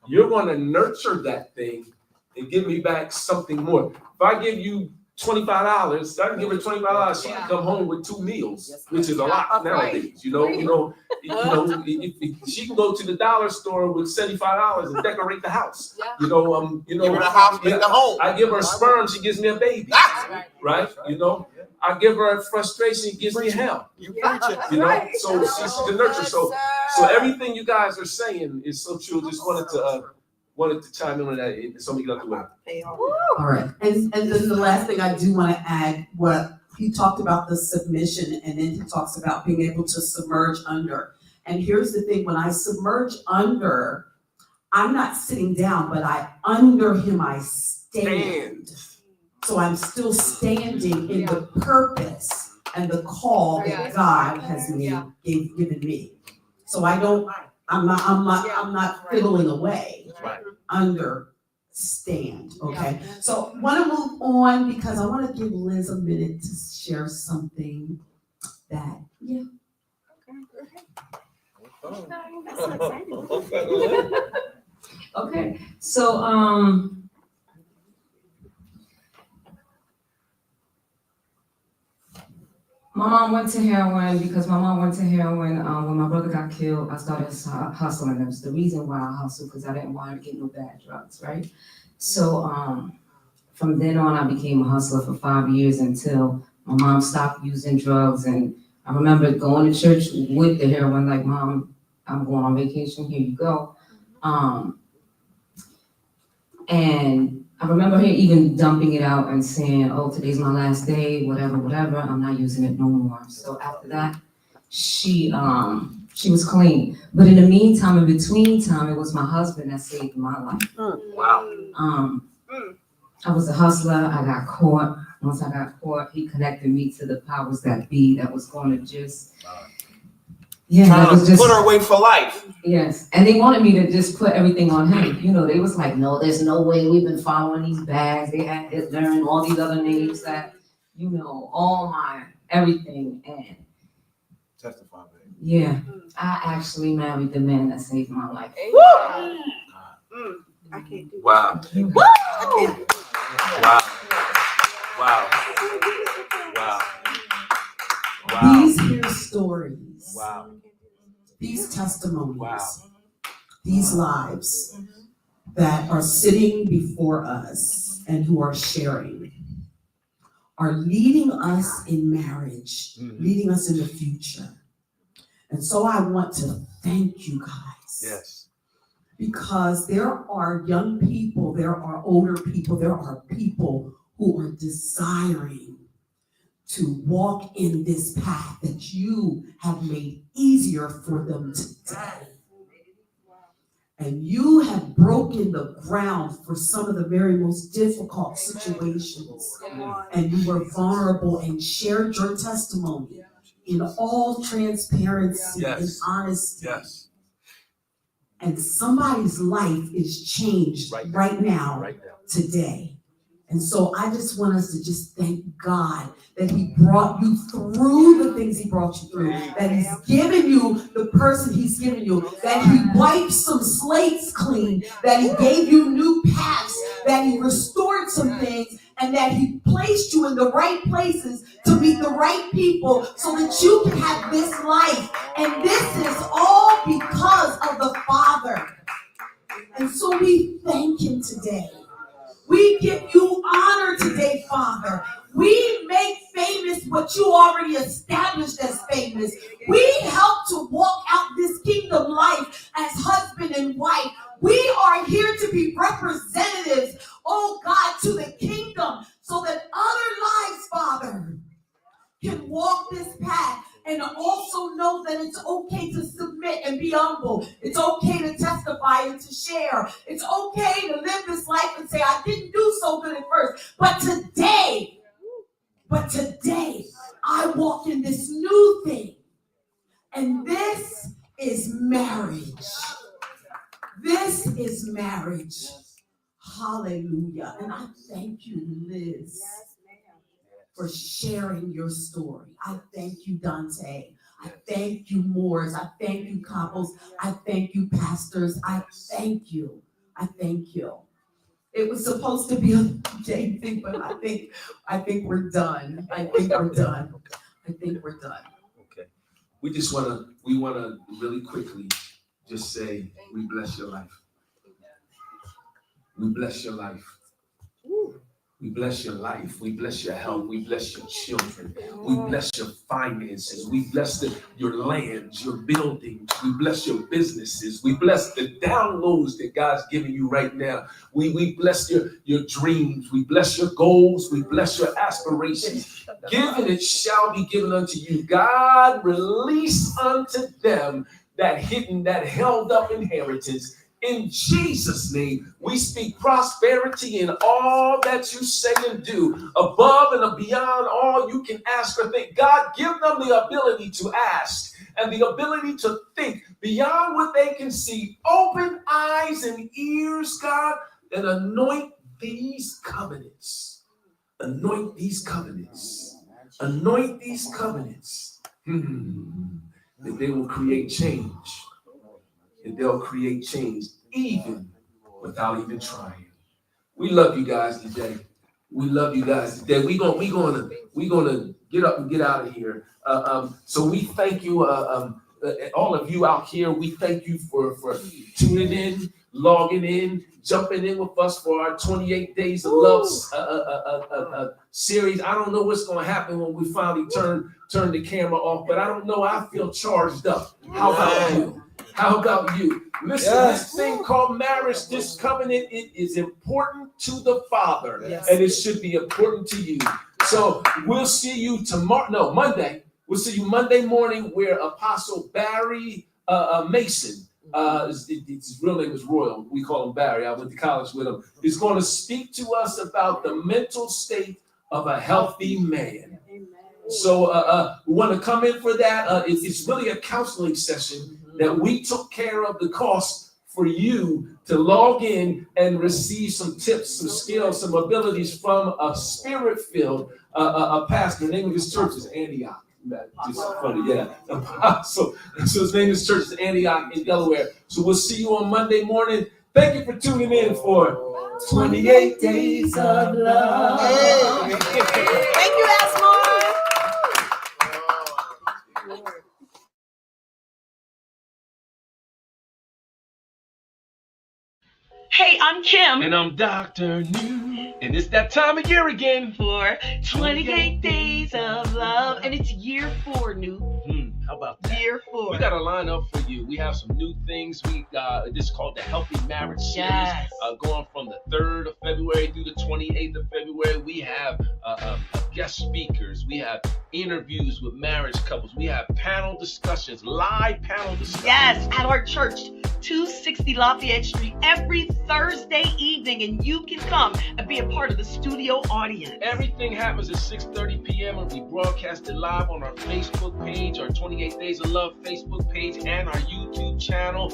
you're going to nurture that thing and give me back something more. If I give you $25, I can give her $25. She can come home with 2 meals, which is a lot nowadays. You know, if she can go to the dollar store with $75 and decorate the house. Give her the house, make the home. I give her sperm, she gives me a baby. Right? You know, I give her frustration, she gives me hell. You know, so she's the nurture. So everything you guys are saying is so true. Just wanted to chime in on that and so we get out the way. All right. And then the last thing I do want to add, what he talked about the submission, and then he talks about being able to submerge under. And here's the thing, when I submerge under, I'm not sitting down, but under him I stand. So I'm still standing in the purpose and the call that God has given me. So I'm not fiddling away. Understand, okay? So I want to move on because I want to give Liz a minute to share something that, Okay, so my mom went to heroin because my mom went to heroin when my brother got killed. I started hustling. That was the reason why I hustled, because I didn't want her to get no bad drugs, right? So from then on, I became a hustler for 5 years until my mom stopped using drugs. And I remember going to church with the heroin, like, Mom, I'm going on vacation, here you go. And I remember her even dumping it out and saying, oh, today's my last day, whatever, I'm not using it no more. So after that, she was clean. But in the meantime, in between time, it was my husband that saved my life. Wow. I was a hustler, I got caught. Once I got caught, he connected me to the powers that be that was going to just, trying to put her away for life. Yes, and they wanted me to just put everything on him. You know, they was like, no, there's no way, we've been following these bags. They had Hitler and all these other names that, you know, all my everything. And testify, baby. Yeah, I actually married the man that saved my life. I can't do Wow. that. Wow. Wow. Wow. Wow. These here stories, Wow. these testimonies, Wow. these lives that are sitting before us and who are sharing are leading us in marriage, leading us in the future. And so I want to thank you guys. Yes. Because there are young people, there are older people, there are people who are desiring to walk in this path that you have made easier for them today. And you have broken the ground for some of the very most difficult situations. And you were vulnerable and shared your testimony in all transparency and honesty. Yes. And somebody's life is changed right now, today. And so I just want us to just thank God that he brought you through the things he brought you through, that he's given you the person he's given you, that he wiped some slates clean, that he gave you new paths, that he restored some things, and that he placed you in the right places to meet the right people so that you can have this life. And this is all because of the Father. And so we thank him today. We give you honor today, Father. We make famous what you already established as famous. We help to walk out this kingdom life as husband and wife. We are here to be representatives, oh God, to the kingdom so that other lives, Father, can walk this path and also know that it's okay to submit and be humble. It's okay to testify and to share. It's okay to live this life and say, I didn't do so good at first, but today, I walk in this new thing. And this is marriage. This is marriage. Hallelujah. And I thank you, Liz, for sharing your story. I thank you, Dante. I thank you, Moors. I thank you, couples. I thank you, pastors. I thank you. I thank you. It was supposed to be a game thing, but I think we're done. I think we're done. Okay. We wanna really quickly just say, we bless your life. We bless your life. We bless your life. We bless your health. We bless your children. We bless your finances. We bless your lands, your buildings. We bless your businesses. We bless the downloads that God's giving you right now. We bless your dreams. We bless your goals. We bless your aspirations. Give and it shall be given unto you. God release unto them that hidden, that held up inheritance. In Jesus' name, we speak prosperity in all that you say and do, above and beyond all you can ask or think. God, give them the ability to ask and the ability to think beyond what they can see. Open eyes and ears, God, and anoint these covenants. Anoint these covenants. Anoint these covenants. That they will create change. And they'll create change even without even trying. We love you guys today. We love you guys today. We're gonna get up and get out of here. So we thank you, all of you out here. We thank you for tuning in, logging in, jumping in with us for our 28 Days of Love series. I don't know what's gonna happen when we finally turn the camera off, but I don't know. I feel charged up. How about you? How about you? Listen, this thing called marriage, this covenant, it is important to the Father, and it should be important to you. So we'll see you Monday. We'll see you Monday morning where Apostle Barry Mason, his real name is Royal. We call him Barry. I went to college with him. He's going to speak to us about the mental state of a healthy man. So we want to come in for that. It's really a counseling session that we took care of the cost for you to log in and receive some tips, some skills, some abilities from a spirit-filled a pastor. The name of his church is Antioch. Just funny, yeah. Apostle. So his name is Church Antioch in Delaware. So we'll see you on Monday morning. Thank you for tuning in for 28 Days of Love. Hey. Thank you, Asmar. Hey, I'm Kim. And I'm Dr. New. And it's that time of year again For 28 Days of Love. And it's year 4, New. How about that? Year 4. We got a lineup for you. We have some new things. This is called the Healthy Marriage Series. Yes. Going from the 3rd of February through the 28th of February. We have guest speakers. We have interviews with marriage couples. We have panel discussions, live panel discussions. Yes, at our church, 260 Lafayette Street, every Thursday evening, and you can come and be a part of the studio audience. Everything happens at 6:30 p.m. and we broadcast it live on our Facebook page, our 28 Days of Love Facebook page, and our YouTube channel,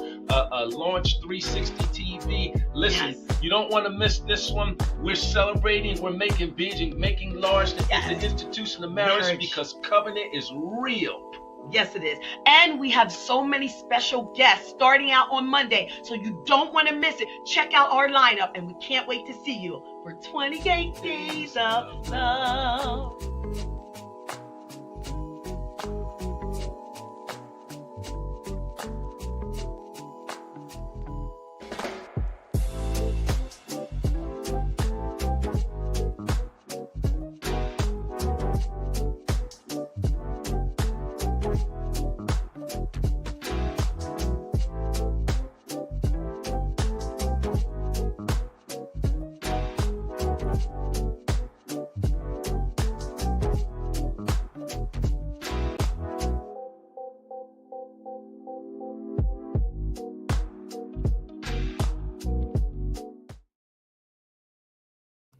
Launch 360 TV. Listen, you don't want to miss this one. We're celebrating, we're making big and making large the institution of marriage because covenant is real. Yes, it is. And we have so many special guests starting out on Monday, so you don't want to miss it. Check out our lineup, and we can't wait to see you for 28 Days of Love.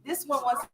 This one was